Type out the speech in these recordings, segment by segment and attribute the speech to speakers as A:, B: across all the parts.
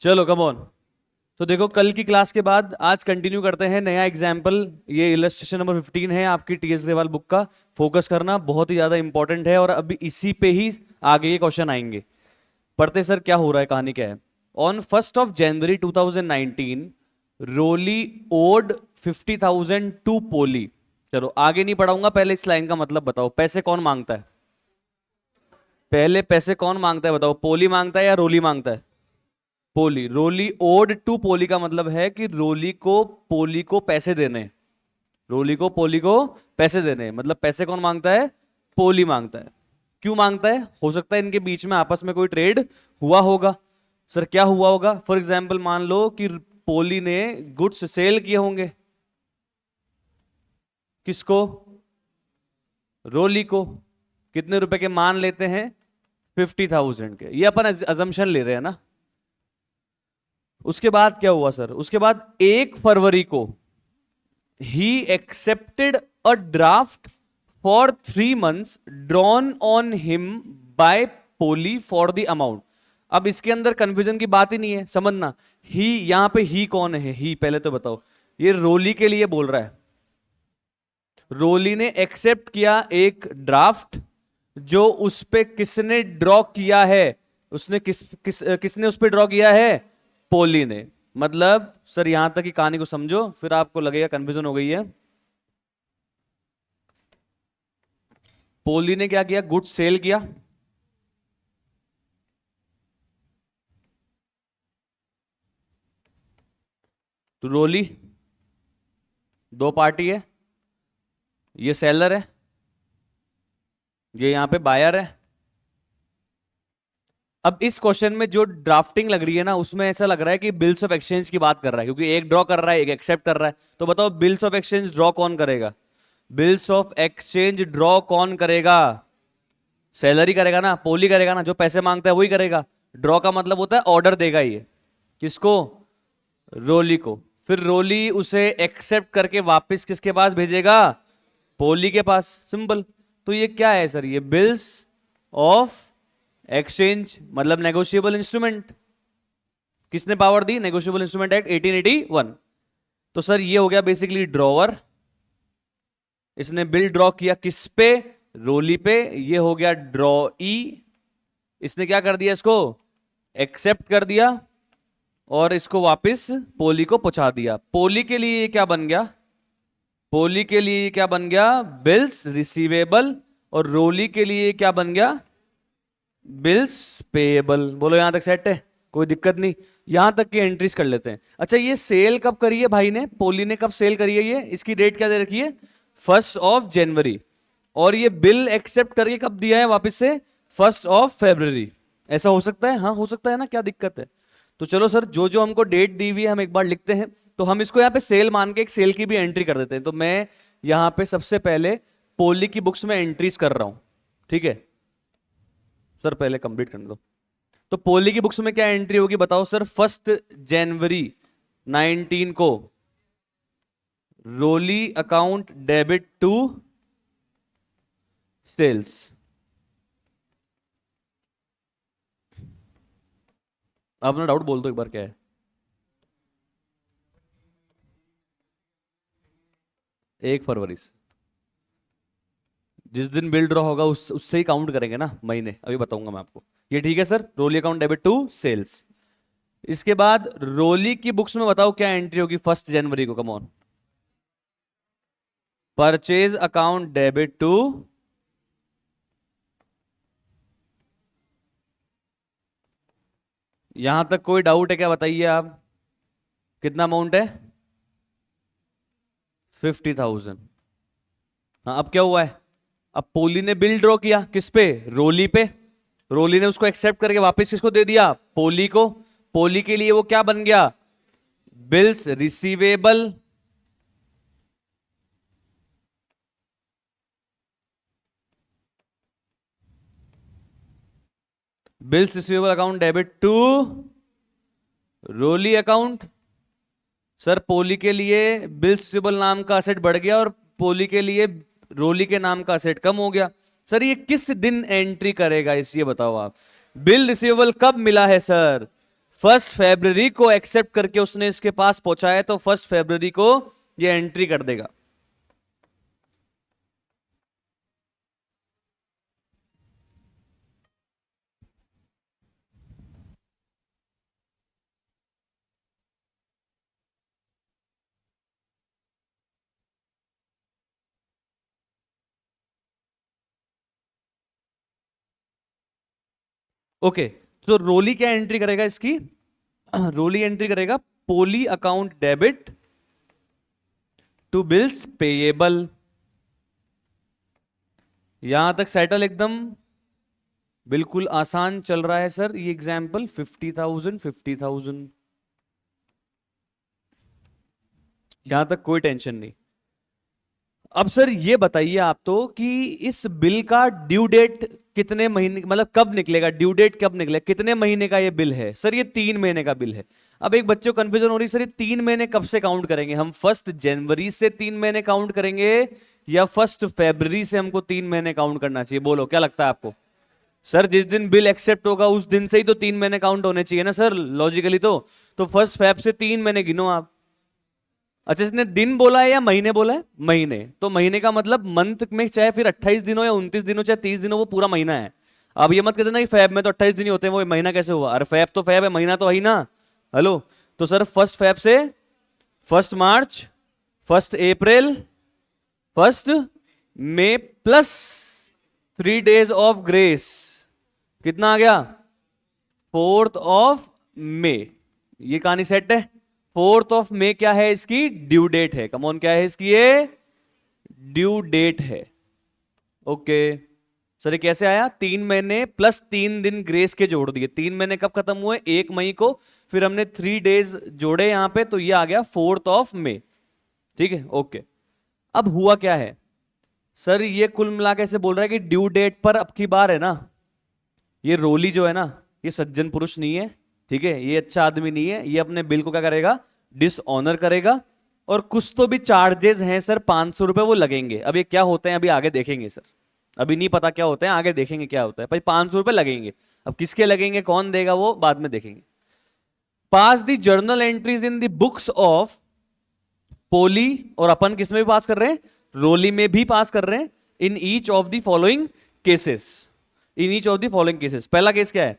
A: चलो come on. तो देखो कल की क्लास के बाद आज कंटिन्यू करते हैं नया एग्जाम्पल। ये इलस्ट्रेशन नंबर 15 है आपकी टीएस ग्रेवाल बुक का। फोकस करना बहुत ही ज्यादा इंपॉर्टेंट है और अभी इसी पे ही आगे के क्वेश्चन आएंगे। पढ़ते सर क्या हो रहा है, कहानी क्या है। On 1 January 2019 Roli owed 50,000 to Poli. चलो आगे नहीं पढ़ाऊंगा, पहले इस लाइन का मतलब बताओ। पैसे कौन मांगता है? पहले पैसे कौन मांगता है बताओ, पोली मांगता है या रोली मांगता है? पोली। रोली ओड टू पोली का मतलब है कि रोली को पोली को पैसे देने। रोली को पोली को पैसे देने मतलब पैसे कौन मांगता है? पोली मांगता है। क्यों मांगता है? हो सकता है इनके बीच में आपस में कोई ट्रेड हुआ होगा। सर क्या हुआ होगा? फॉर एग्जाम्पल मान लो कि पोली ने गुड्स सेल किए होंगे। किसको? रोली को। कितने रुपए के मान लेते हैं? 50,000 के। ये अपन अजम्पशन ले रहे हैं ना। उसके बाद क्या हुआ सर? उसके बाद 1 फरवरी को ही accepted a draft for 3 months drawn on him by Polly for the amount. अब इसके अंदर कंफ्यूजन की बात ही नहीं है, समझना। ही यहां पे ही कौन है? ही पहले तो बताओ। ये रोली के लिए बोल रहा है। रोली ने एक्सेप्ट किया एक ड्राफ्ट जो उस पे किसने ड्रॉ किया है? उसने किसने उस पे ड्रॉ किया है? पोली ने। मतलब सर यहां तक की कहानी को समझो, फिर आपको लगेगा कंफ्यूजन हो गई है। पोली ने क्या किया? गुड्स सेल किया। तो रोली, दो पार्टी है। ये सेलर है, ये यहां पे बायर है। अब इस क्वेश्चन में जो ड्राफ्टिंग लग रही है ना, उसमें ऐसा लग रहा है कि बिल्स ऑफ एक्सचेंज की बात कर रहा है, क्योंकि एक ड्रॉ कर रहा है एक एक्सेप्ट कर रहा है। तो बताओ बिल्स ऑफ एक्सचेंज ड्रॉ कौन करेगा? बिल्स ऑफ एक्सचेंज ड्रॉ कौन करेगा? सैलरी करेगा ना, पोली करेगा ना, जो पैसे मांगता है वही करेगा। ड्रॉ का मतलब होता है ऑर्डर देगा ये। किसको? रोली को। फिर रोली उसे एक्सेप्ट करके वापस किसके पास भेजेगा? पोली के पास। सिंपल। तो ये क्या है सर? ये बिल्स ऑफ एक्सचेंज मतलब नेगोशिएबल इंस्ट्रूमेंट। किसने पावर दी? Negotiable instrument act 1881। तो सर ये हो गया बेसिकली ड्रॉवर। इसने बिल ड्रॉ किया किस पे? रोली पे। ये हो गया ड्रॉ ई। इसने क्या कर दिया? इसको एक्सेप्ट कर दिया और इसको वापस पोली को पहुंचा दिया। पोली के लिए ये क्या बन गया? पोली के लिए ये क्या बन गया? Bills receivable. और रोली के लिए क्या बन गया? Bills payable. बोलो यहां तक सेट है? कोई दिक्कत नहीं। यहां तक की एंट्रीज कर लेते हैं। अच्छा ये सेल कब करी है भाई ने? पोली ने कब सेल करी है? ये इसकी डेट क्या दे रखी है? 1 जनवरी। और ये बिल एक्सेप्ट करके कब दिया है वापस से? 1 फरवरी। ऐसा हो सकता है? हाँ हो सकता है ना, क्या दिक्कत है? तो चलो सर जो जो हमको डेट दी हुई है हम एक बार लिखते हैं। तो हम इसको यहाँ पे सेल मान के एक सेल की भी एंट्री कर देते हैं। तो मैं यहाँ पे सबसे पहले पोली की बुक्स में एंट्रीज कर रहा हूं। ठीक है सर, पहले कंप्लीट करने दो। तो पोली की बुक्स में क्या एंट्री होगी बताओ सर? 1 जनवरी 19 को रोली अकाउंट डेबिट टू सेल्स। अपना डाउट बोल दो एक बार, क्या है? 1 फरवरी से जिस दिन बिल ड्रॉ होगा उससे ही काउंट करेंगे ना महीने। अभी बताऊंगा मैं आपको। ये ठीक है sir, Roli account debit to sales. इसके बाद रोली की बुक्स में बताओ क्या एंट्री होगी 1 जनवरी को? Come on. Purchase account debit to. यहां तक कोई डाउट है क्या? बताइए आप। कितना अमाउंट है? 50,000। हाँ अब क्या हुआ है? अब पोली ने बिल ड्रॉ किया किस पे? रोली पे। रोली ने उसको एक्सेप्ट करके वापस किसको दे दिया? पोली को। पोली के लिए वो क्या बन गया? Bills receivable. Bills receivable account debit to Roli account. Sir Poli के लिए बिल्स रिसीवेबल नाम का असेट बढ़ गया और पोली के लिए रोली के नाम का असेट कम हो गया। सर ये किस दिन एंट्री करेगा इस, ये बताओ आप। बिल रिसीवेबल कब मिला है सर? 1 फरवरी को एक्सेप्ट करके उसने इसके पास पहुंचाया, तो 1 फरवरी को ये एंट्री कर देगा। ओके, तो रोली क्या एंट्री करेगा इसकी? रोली एंट्री करेगा Poli account debit to bills payable. यहां तक सेटल एकदम बिल्कुल आसान चल रहा है सर। ये एग्जाम्पल 50,000 यहां तक कोई टेंशन नहीं। अब सर ये बताइए आप तो कि इस बिल का ड्यू डेट कितने महीने, मतलब कब निकलेगा, ड्यू डेट कब निकलेगा, कितने महीने का ये बिल है? सर ये 3 महीने का बिल है। अब एक बच्चों को कंफ्यूजन हो रही, सर ये 3 महीने कब से काउंट करेंगे हम? 1 जनवरी से 3 महीने काउंट करेंगे या 1 फरवरी से हमको 3 महीने काउंट करना चाहिए? बोलो क्या लगता है आपको? सर जिस दिन बिल एक्सेप्ट होगा उस दिन से ही तो 3 महीने काउंट होने चाहिए ना सर, लॉजिकली तो 1 फेब से 3 महीने गिनो आप। अच्छा, इसने दिन बोला है या महीने बोला है? महीने। तो महीने का मतलब मंथ में चाहे फिर 28 दिन हो या 29 दिन हो चाहे 30 दिन हो, वो पूरा महीना है। अब ये मत कहते ना कि फैब में तो 28 दिन ही होते हैं, वो महीना कैसे हुआ? अरे फैब तो फैब है, महीना तो है ही ना। हेलो, तो सर 1 फैब से 1 मार्च, 1 अप्रैल, 1 मई प्लस 3 डेज ऑफ ग्रेस, कितना आ गया? 4 मई। ये कहानी सेट है। 4 मई क्या है इसकी? ड्यू डेट है। कमॉन, क्या है इसकी? ये ड्यू डेट है। ओके सर, ये कैसे आया? 3 महीने प्लस 3 दिन ग्रेस के जोड़ दिए। 3 महीने कब खत्म हुए? 1 मई को। फिर हमने 3 डेज जोड़े यहां पे, तो ये आ गया 4 मई। ठीक है, ओके। अब हुआ क्या है सर, ये कुल मिला के ऐसे बोल रहा है कि ड्यू डेट पर अब की बार है ना, ये रोली जो है ना, ये सज्जन पुरुष नहीं है, ठीक है, ये अच्छा आदमी नहीं है, ये अपने बिल को क्या करेगा? डिसऑनर करेगा। और कुछ तो भी चार्जेस हैं सर, 500 रुपए वो लगेंगे। अब ये क्या होते हैं अभी आगे देखेंगे सर, अभी नहीं पता क्या होते हैं, आगे देखेंगे क्या होता है भाई। 500 रुपए लगेंगे। अब किसके लगेंगे, कौन देगा, वो बाद में देखेंगे। Pass the journal entries in the books of Poli, और अपन किस में भी पास कर रहे हैं? रोली में भी पास कर रहे हैं। In each of the following cases, in each of the following cases. पहला केस क्या है?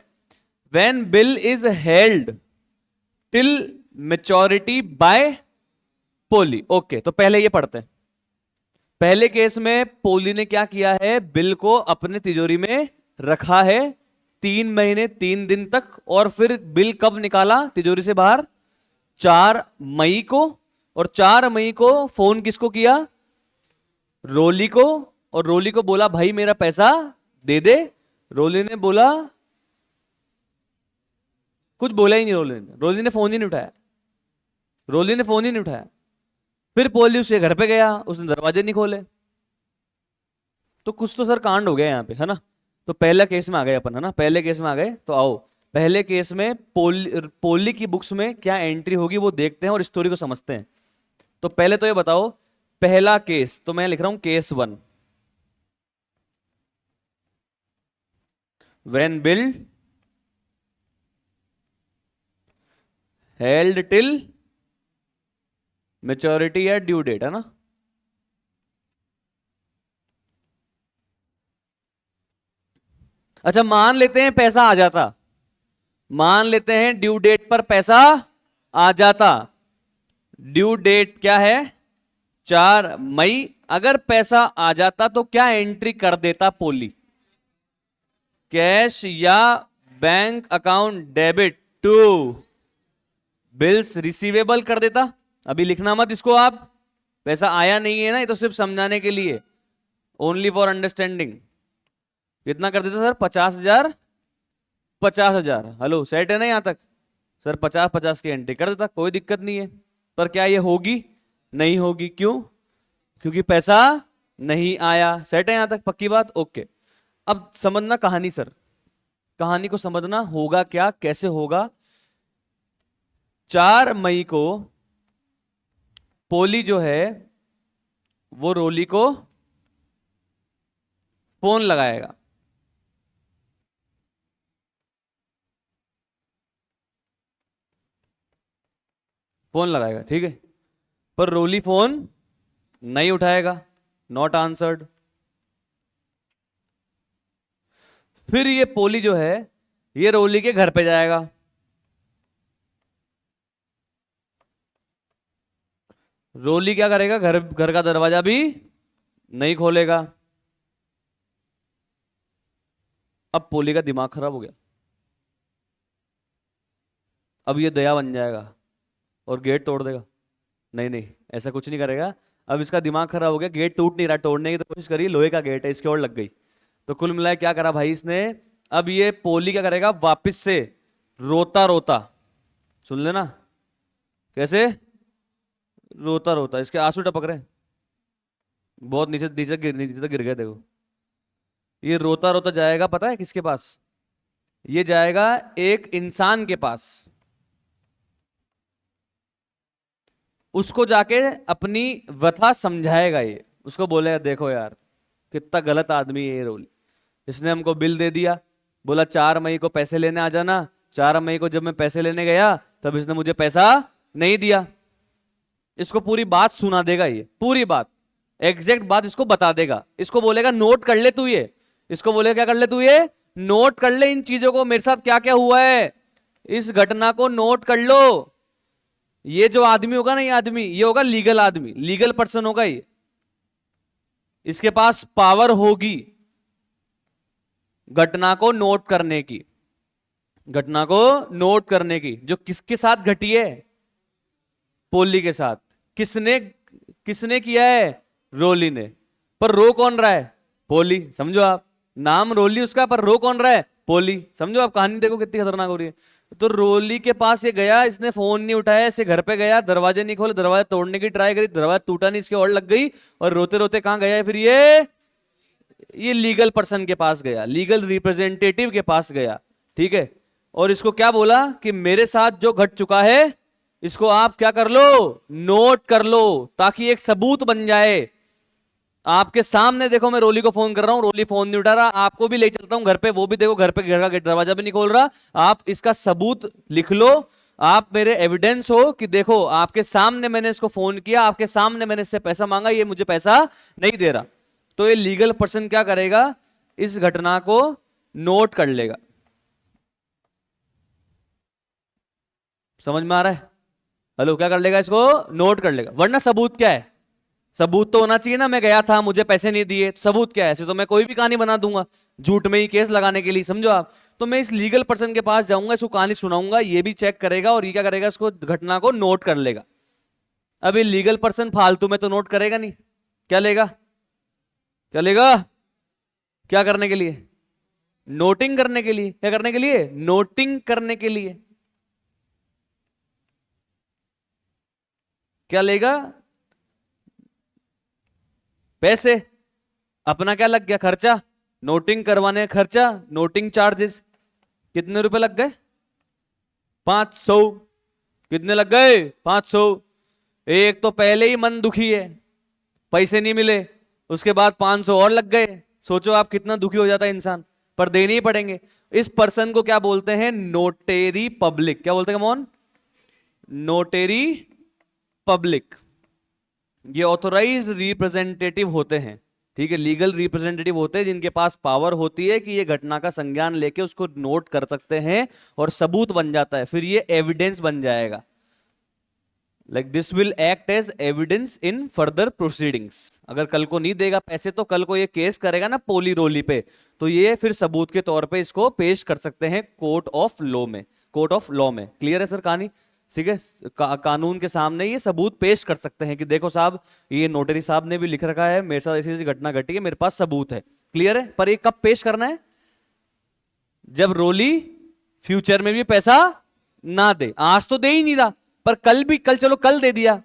A: When bill is held till maturity by Polly. Okay, तो पहले ये पढ़ते हैं। पहले केस में पोली ने क्या किया है? बिल को अपने तिजोरी में रखा है 3 महीने 3 दिन तक, और फिर बिल कब निकाला तिजोरी से बाहर? 4 मई को। और 4 मई को फोन किसको किया? रोली को। और रोली को बोला भाई मेरा पैसा दे दे। रोली ने बोला, कुछ बोला ही नहीं रोली ने फोन ही नहीं उठाया। रोली ने फोन ही नहीं उठाया। फिर पोली उसके घर पे गया, उसने दरवाजे नहीं खोले। तो कुछ तो सर कांड हो गया यहाँ पे, है ना। तो पहला केस में आ गए अपन, है ना, पहले केस में आ गए। तो आओ पहले केस में पोली की बुक्स में क्या एंट्री होगी वो देखते हैं और स्टोरी को समझते हैं। तो पहले तो ये बताओ, पहला केस तो मैं लिख रहा हूं case 1। When bill held till maturity या ड्यू डेट, है ना। अच्छा, मान लेते हैं पैसा आ जाता, मान लेते हैं ड्यू डेट पर पैसा आ जाता। ड्यू डेट क्या है? 4 मई। अगर पैसा आ जाता तो क्या एंट्री कर देता पोली? कैश या bank account debit to bills receivable कर देता। अभी लिखना मत इसको आप, पैसा आया नहीं है ना, ये तो सिर्फ समझाने के लिए, ओनली फॉर अंडरस्टैंडिंग। कितना कर देता सर? 50,000। 50,000। हेलो, सेट है ना यहां तक? सर 50-50 की एंट्री कर देता, कोई दिक्कत नहीं है। पर क्या ये होगी? नहीं होगी। क्यों? क्योंकि पैसा नहीं आया। सेट है यहां तक? पक्की बात, ओके। अब समझना कहानी सर, कहानी को समझना होगा क्या, कैसे होगा। 4 मई को पोली जो है वो रोली को फोन लगाएगा। फोन लगाएगा, ठीक है, पर रोली फोन नहीं उठाएगा, नॉट आंसर्ड। फिर ये पोली जो है ये रोली के घर पे जाएगा, रोली क्या करेगा, घर घर का दरवाजा भी नहीं खोलेगा। अब पोली का दिमाग खराब हो गया, अब ये दया बन जाएगा और गेट तोड़ देगा। नहीं नहीं, ऐसा कुछ नहीं करेगा। अब इसका दिमाग खराब हो गया, गेट टूट नहीं रहा, तोड़ने की तो कोशिश करी, लोहे का गेट है, इसके और लग गई। तो कुल मिलाए क्या करा भाई इसने, अब ये पोली क्या करेगा, वापस से रोता रोता, सुन लेना कैसे, रोता रोता, इसके आंसू टपक रहे हैं, बहुत नीचे नीचे तक गिर गए देखो। ये रोता रोता जाएगा पता है किसके पास, ये जाएगा एक इंसान के पास, उसको जाके अपनी व्यथा समझाएगा। ये उसको बोलेगा देखो यार कितना गलत आदमी है ये रोली, इसने हमको बिल दे दिया, बोला 4 मई को पैसे लेने आ जाना, 4 मई को जब मैं पैसे लेने गया तब इसने मुझे पैसा नहीं दिया। इसको पूरी बात सुना देगा, ये पूरी बात एग्जैक्ट बात इसको बता देगा, इसको बोलेगा नोट कर ले तू, ये इसको बोलेगा क्या कर ले तू, ये नोट कर ले इन चीजों को, मेरे साथ क्या क्या हुआ है, इस घटना को नोट कर लो। ये जो आदमी होगा ना, ये आदमी ये होगा लीगल आदमी, लीगल पर्सन होगा ये, इसके पास पावर होगी घटना को नोट करने की, घटना को नोट करने की, जो किसके साथ घटी है, पोली के साथ। किसने किसने किया है, रोली ने, पर रो कौन रहा है, पोली। समझो आप, नाम रोली उसका, पर रो कौन रहा है, पोली। समझो आप, कहानी देखो कितनी खतरनाक हो रही है। तो रोली के पास ये गया, इसने फोन नहीं उठाया, इसे घर पे गया, दरवाजे नहीं खोले, दरवाजा तोड़ने की ट्राई करी, दरवाजा टूटा नहीं, इसके और लग गई, और रोते रोते कहां गया फिर ये लीगल पर्सन के पास गया, लीगल रिप्रेजेंटेटिव के पास गया, ठीक है। और इसको क्या बोला कि मेरे साथ जो घट चुका है इसको आप क्या कर लो, नोट कर लो, ताकि एक सबूत बन जाए। आपके सामने देखो मैं रोली को फोन कर रहा हूं, रोली फोन नहीं उठा रहा, आपको भी ले चलता हूं घर पे, वो भी देखो घर पे, घर का दरवाजा भी नहीं खोल रहा, आप इसका सबूत लिख लो, आप मेरे एविडेंस हो कि देखो आपके सामने मैंने इसको फोन किया, आपके सामने मैंने इससे पैसा मांगा, ये मुझे पैसा नहीं दे रहा। तो ये लीगल पर्सन क्या करेगा, इस घटना को नोट कर लेगा। समझ में आ रहा है, हेलो, क्या कर लेगा, इसको नोट कर लेगा। वरना सबूत क्या है, सबूत तो होना चाहिए ना, मैं गया था मुझे पैसे नहीं दिए, सबूत क्या है, ऐसे तो मैं कोई भी कहानी बना दूंगा झूठ में ही केस लगाने के लिए, समझो आप। तो मैं इस लीगल पर्सन के पास जाऊंगा, इसको कहानी सुनाऊंगा, ये भी चेक करेगा, और ये क्या करेगा, इसको घटना को नोट कर लेगा। अब ये लीगल पर्सन फालतू में तो नोट करेगा नहीं, क्या लेगा, क्या लेगा, क्या करने के लिए, नोटिंग करने के लिए, क्या करने के लिए, नोटिंग करने के लिए। क्या लेगा, पैसे, अपना क्या लग गया खर्चा, नोटिंग करवाने का खर्चा, नोटिंग चार्जेस, कितने रुपए लग गए, 500। कितने लग गए, 500। एक तो पहले ही मन दुखी है, पैसे नहीं मिले, उसके बाद 500 और लग गए, सोचो आप कितना दुखी हो जाता है इंसान, पर देने ही पड़ेंगे। इस पर्सन को क्या बोलते हैं, नोटेरी पब्लिक। क्या बोलते हैं कमॉन, नोटेरी पब्लिक। ये ऑथोराइज रिप्रेजेंटेटिव होते हैं, ठीक है, लीगल रिप्रेजेंटेटिव होते हैं, जिनके पास पावर होती है कि ये घटना का संज्ञान लेके उसको नोट कर सकते हैं और सबूत बन जाता है, फिर ये एविडेंस बन जाएगा। Like this will act as evidence in further proceedings. अगर कल को नहीं देगा पैसे तो कल को ये केस करेगा ना पोली रोली पे, तो ये फिर सबूत के तौर पे इसको पेश कर सकते हैं कोर्ट ऑफ लॉ में, कोर्ट ऑफ लॉ में। क्लियर है सर कहानी, ठीक है। कानून के सामने ये सबूत पेश कर सकते हैं कि देखो साहब, ये नोटरी साहब ने भी लिख रखा है, मेरे साथ ऐसी ऐसी घटना घटी है, मेरे पास सबूत है। क्लियर है, पर ये कब पेश करना है, जब रोली फ्यूचर में भी पैसा ना दे। आज तो दे ही नहीं रहा, पर कल भी, कल चलो कल दे दिया,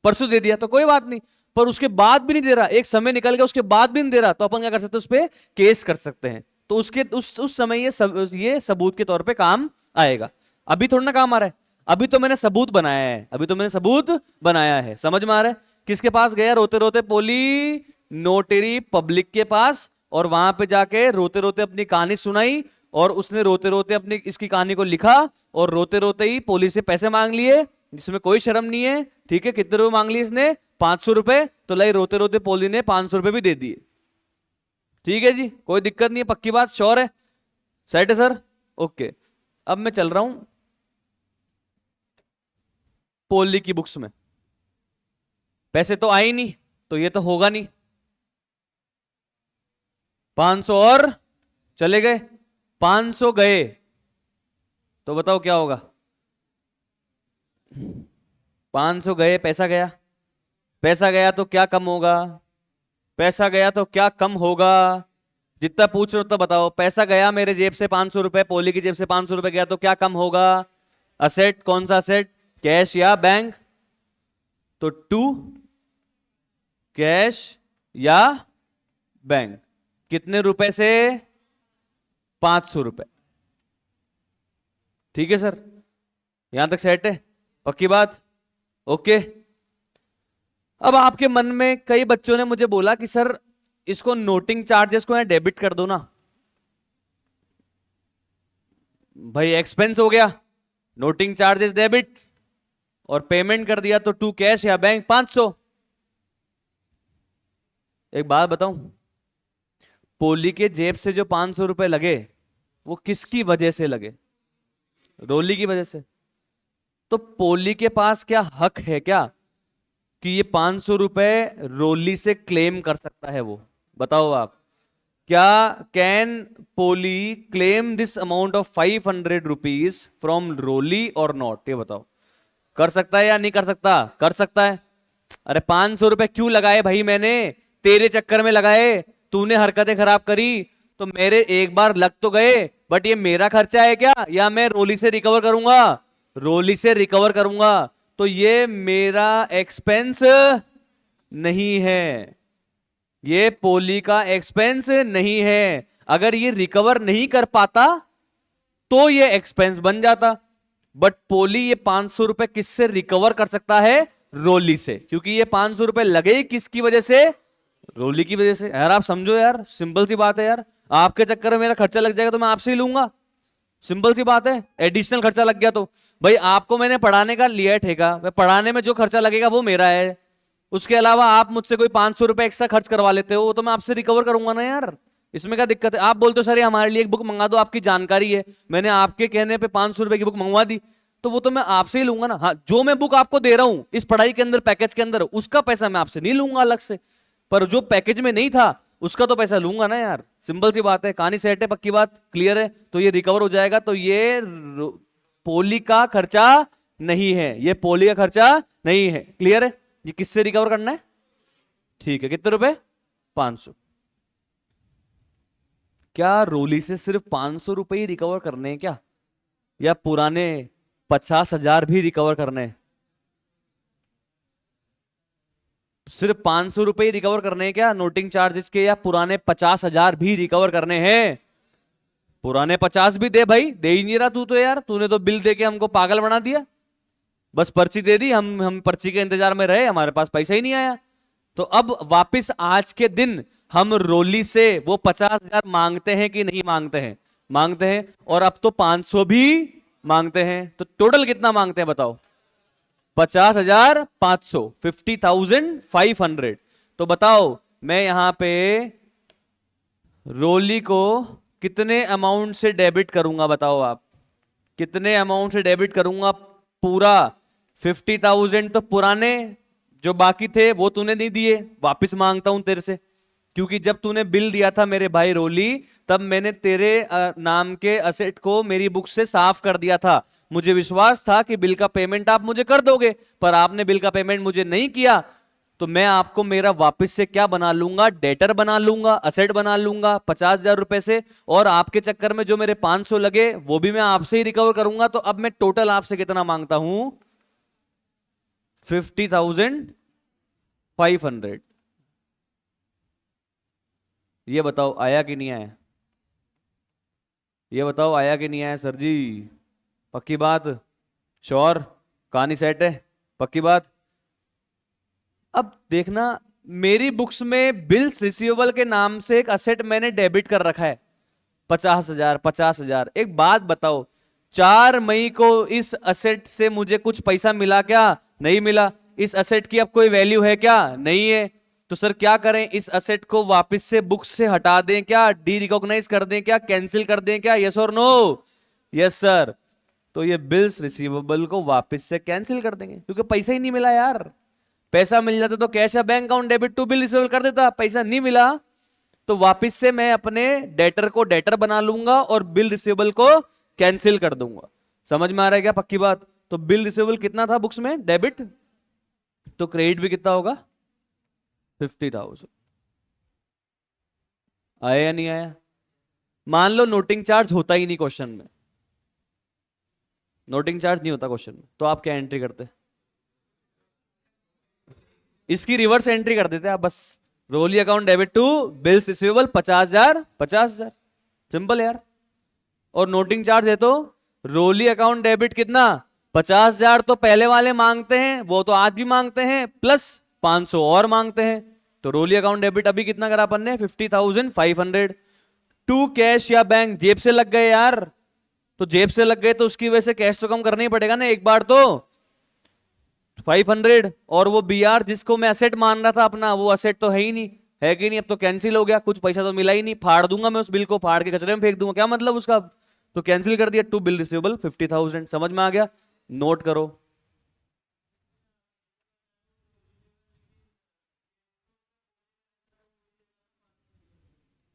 A: परसों दे दिया तो कोई बात नहीं, पर उसके बाद भी नहीं दे रहा, एक समय निकल गया उसके बाद भी नहीं दे रहा, तो अपन क्या कर सकते हैं, उस पर केस कर सकते हैं। तो उसके उस समय ये सबूत के तौर पे काम आएगा। अभी थोड़ा ना काम आ रहा है, अभी तो मैंने सबूत बनाया है, अभी तो मैंने सबूत बनाया है। समझ में आ रहा है, किसके पास गया रोते रोते पोली, नोटेरी पब्लिक के पास, और वहां पे जाके रोते रोते अपनी कहानी सुनाई, और उसने रोते रोते अपनी इसकी कहानी को लिखा, और रोते रोते ही पोली से पैसे मांग लिए, जिसमें कोई शर्म नहीं है। ठीक है, कितने रुपए मांग लिए इसने? 500 रुपए। तो लाई रोते रोते पोली ने 500 रुपए भी दे दिए। ठीक है जी, कोई दिक्कत नहीं है, पक्की बात, श्योर है, सेट है सर? ओके, अब मैं चल रहा हूं पोली की बुक्स में। पैसे तो आए नहीं, तो ये तो होगा नहीं। 500 और चले गए, 500 गए, तो बताओ क्या होगा? 500 गए, पैसा गया। पैसा गया तो क्या कम होगा? पैसा गया तो क्या कम होगा? जितना पूछ रहे हो उतना बताओ। पैसा गया मेरे जेब से 500 रुपए, पोली की जेब से 500 रुपए गया, तो क्या कम होगा? असेट, कौन सा असेट? कैश या बैंक? तो टू कैश या बैंक। कितने रुपए से? 500 रुपए। ठीक है सर, यहां तक सेट है, पक्की बात? ओके। अब आपके मन में कई बच्चों ने मुझे बोला कि सर इसको नोटिंग चार्जेस को डेबिट कर दो ना। भाई एक्सपेंस हो गया, नोटिंग चार्जेस डेबिट, और पेमेंट कर दिया तो टू कैश या बैंक 500। एक बात बताऊं, पोली के जेब से जो 500 रुपए लगे वो किसकी वजह से लगे? रोली की वजह से। तो पोली के पास क्या हक है क्या कि ये 500 रुपए रोली से क्लेम कर सकता है? वो बताओ आप, क्या can Poli claim this amount of 500 rupees from Roli और नॉट? ये बताओ, कर सकता है या नहीं कर सकता? कर सकता है। अरे 500 रुपए क्यों लगाए भाई मैंने? तेरे चक्कर में लगाए, तूने हरकतें खराब करी तो मेरे एक बार लग तो गए, बट ये मेरा खर्चा है क्या, या मैं रोली से रिकवर करूंगा? रोली से रिकवर करूंगा, तो ये मेरा एक्सपेंस नहीं है, ये पोली का एक्सपेंस नहीं है। अगर ये रिकवर नहीं कर पाता तो ये एक्सपेंस बन जाता, बट पोली ये 500 रुपए किससे रिकवर कर सकता है? रोली से, क्योंकि ये 500 रुपए लगे ही किसकी वजह से? रोली की वजह से। यार आप समझो यार, सिंपल सी बात है यार, आपके चक्कर में मेरा खर्चा लग जाएगा तो मैं आपसे ही लूंगा, सिंपल सी बात है। एडिशनल खर्चा लग गया तो भाई आपको मैंने पढ़ाने का लिया है ठेका, मैं पढ़ाने में जो खर्चा लगेगा वो मेरा है, उसके अलावा आप मुझसे कोई 500 रुपए एक्स्ट्रा खर्च करवा लेते हो तो मैं आपसे रिकवर करूंगा ना यार, इसमें क्या दिक्कत है? आप बोलते हो सर ये हमारे लिए एक बुक मंगा दो, आपकी जानकारी है, मैंने आपके कहने पे 500 रुपए की बुक मंगवा दी, तो वो तो मैं आपसे ही लूंगा ना। हाँ, जो मैं बुक आपको दे रहा हूं इस पढ़ाई के अंदर, पैकेज के अंदर, उसका पैसा मैं आपसे नहीं लूंगा अलग से, पर जो पैकेज में नहीं था उसका तो पैसा लूंगा ना यार, सिंपल सी बात है। कहानी सेट है, पक्की बात, क्लियर है? तो ये रिकवर हो जाएगा, तो ये पोली का खर्चा नहीं है, ये पोली का खर्चा नहीं है, क्लियर है? ये किससे रिकवर करना है? ठीक है, कितने रुपए? 500। क्या रोली से सिर्फ 500 रुपए ही रिकवर करने हैं क्या, या पुराने 50,000 भी रिकवर करने हैं? सिर्फ 500 रुपए ही रिकवर करने हैं क्या नोटिंग चार्जेस के, या पुराने 50,000 भी रिकवर करने हैं? पुराने 50 भी दे भाई, दे ही नहीं रहा तू तो यार, तूने तो बिल दे के हमको पागल बना दिया, बस पर्ची दे दी, हम पर्ची के इंतजार में रहे, हमारे पास पैसा ही नहीं आया। तो अब वापस आज के दिन हम रोली से वो 50,000 मांगते हैं कि नहीं मांगते हैं? मांगते हैं, और अब तो 500 भी मांगते हैं, तो टोटल कितना मांगते हैं बताओ? 50,500, 50,500। तो बताओ मैं यहां पे रोली को कितने अमाउंट से डेबिट करूंगा? बताओ आप, कितने अमाउंट से डेबिट करूंगा? पूरा 50,000 तो पुराने जो बाकी थे वो तूने नहीं दिए, वापस मांगता हूं तेरे से, क्योंकि जब तूने बिल दिया था मेरे भाई रोली, तब मैंने तेरे नाम के असेट को मेरी बुक से साफ कर दिया था, मुझे विश्वास था कि बिल का पेमेंट आप मुझे कर दोगे, पर आपने बिल का पेमेंट मुझे नहीं किया, तो मैं आपको मेरा वापस से क्या बना लूंगा? डेटर बना लूंगा, असेट बना लूंगा 50,000 रुपए से, और आपके चक्कर में जो मेरे 500 लगे वो भी मैं आपसे ही रिकवर करूंगा। तो अब मैं टोटल आपसे कितना मांगता हूं? 50,500। ये बताओ आया कि नहीं आया? ये बताओ आया कि नहीं आया सर जी? पक्की बात, श्योर? कहानी सेट है, पक्की बात? अब देखना, मेरी बुक्स में बिल्स रिसीवेबल के नाम से एक असेट मैंने डेबिट कर रखा है 50,000, 50,000। एक बात बताओ, 4 मई को इस असेट से मुझे कुछ पैसा मिला क्या? नहीं मिला। इस असेट की अब कोई वैल्यू है क्या? नहीं है। तो सर क्या करें? इस असेट को वापस से बुक से हटा दें क्या? डी रिकॉग्नाइज कर दें क्या? कैंसिल कर दें क्या? यस और नो? Yes sir. तो ये बिल्स रिसीवेबल को वापस से कैंसिल कर देंगे क्योंकि पैसा ही नहीं मिला यार। पैसा मिल जाता तो कैश या bank account debit to bill receivable कर देता। पैसा नहीं मिला तो वापस से मैं अपने डेटर को डेटर बना लूंगा और बिल रिसीवेबल को कैंसिल कर दूंगा। समझ में आ रहा है क्या? पक्की बात। तो बिल रिसीवेबल कितना था बुक्स में? डेबिट। तो क्रेडिट भी कितना होगा? 50,000। आया या नहीं आया? मान लो नोटिंग चार्ज होता ही नहीं क्वेश्चन में, नोटिंग चार्ज नहीं होता क्वेश्चन में, तो आप क्या एंट्री करते? इसकी रिवर्स एंट्री कर देते आप बस। Roli account debit to bills receivable 50,000 50,000, simple यार। और नोटिंग चार्ज है तो रोली अकाउंट डेबिट कितना? 50,000 तो पहले वाले मांगते हैं, वो तो आज भी मांगते हैं, प्लस 500 और मांगते हैं। तो रोली अकाउंट डेबिट अभी कितना करा अपन ने? 50,500। टू कैश या बैंक? जेब से लग गए यार। तो जेब से लग गए तो उसकी वजह से कैश तो कम करना ही पड़ेगा ना एक बार तो। 500 और वो बीआर जिसको मैं असेट मान रहा था अपना, वो असेट तो है ही नहीं, है कि नहीं? अब तो कैंसिल हो गया, कुछ पैसा तो मिला ही नहीं, फाड़ दूंगा मैं उस बिल को, फाड़ के कचरे में फेंक दूंगा, क्या मतलब उसका? तो कैंसिल कर दिया। To bill receivable 50,000। समझ में आ गया? नोट करो।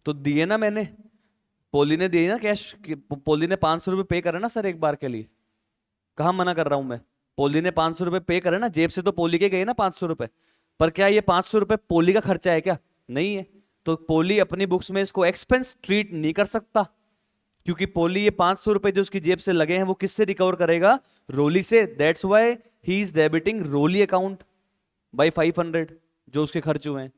A: तो दिए ना मैंने, पोली ने दिए ना कैश। पोली ने 500 रुपये पे करे ना सर एक बार के लिए। कहाँ मना कर रहा हूं मैं? पोली ने 500 रुपये पे करे ना, जेब से तो पोली के गए ना 500 रुपये। पर क्या ये 500 रुपये पोली का खर्चा है क्या? नहीं है। तो पोली अपनी बुक्स में इसको एक्सपेंस ट्रीट नहीं कर सकता, क्योंकि पोली ये 500 रुपये जो उसकी जेब से लगे हैं वो किससे रिकवर करेगा? रोली से। That's why he is debiting Roli account by 500 जो उसके खर्च हुए हैं।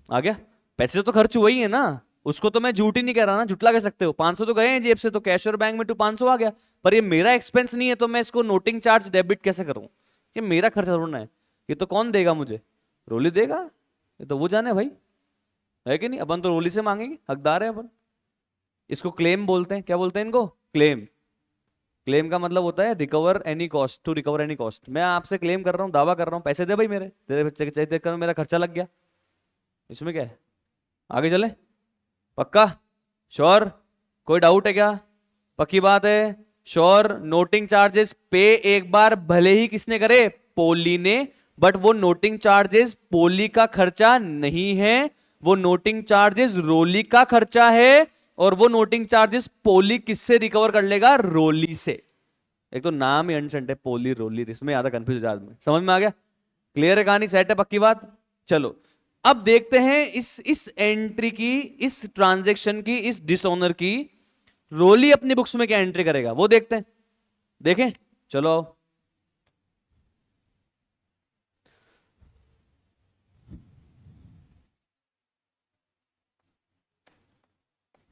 A: आ गया? पैसे तो खर्च हुए ही है ना, उसको तो मैं झूठ ही नहीं कह रहा ना, झुटला कह सकते हो। 500 तो गए हैं जेब से, तो कैश और बैंक में टू 500 आ गया। पर ये मेरा एक्सपेंस नहीं है, तो मैं इसको नोटिंग चार्ज डेबिट कैसे करूं? ये मेरा खर्चा थोड़ा है। ये तो कौन देगा मुझे? रोली देगा। ये तो वो जाने भाई, है कि नहीं? अपन तो रोली से मांगेंगे, हकदार है अपन। इसको क्लेम बोलते हैं। क्या बोलते हैं इनको? क्लेम। क्लेम का मतलब होता है recover any cost, to recover any cost. मैं आपसे क्लेम कर रहा हूँ, दावा कर रहा हूँ, पैसे दे भाई मेरे, तेरे बच्चे के चक्कर में मेरा खर्चा लग गया। इसमें क्या है? आगे चले? पक्का? श्योर? कोई डाउट है क्या? पक्की बात है? श्योर? नोटिंग चार्जेस पे एक बार भले ही किसने करे? पोली ने। बट वो नोटिंग चार्जेस पोली का खर्चा नहीं है, वो नोटिंग चार्जेस रोली का खर्चा है। और वो नोटिंग चार्जेस पोली किससे रिकवर कर लेगा? रोली से। एक तो नाम ही अनसेंट है, पोली रोली, इसमें ज्यादा कंफ्यूज हो जाता आदमी। समझ में आ गया? क्लियर है कहानी? सेट है? पक्की बात? चलो अब देखते हैं इस एंट्री की, इस ट्रांजैक्शन की, इस डिसऑनर की रोली अपनी बुक्स में क्या एंट्री करेगा वो देखते हैं। देखें? चलो आओ।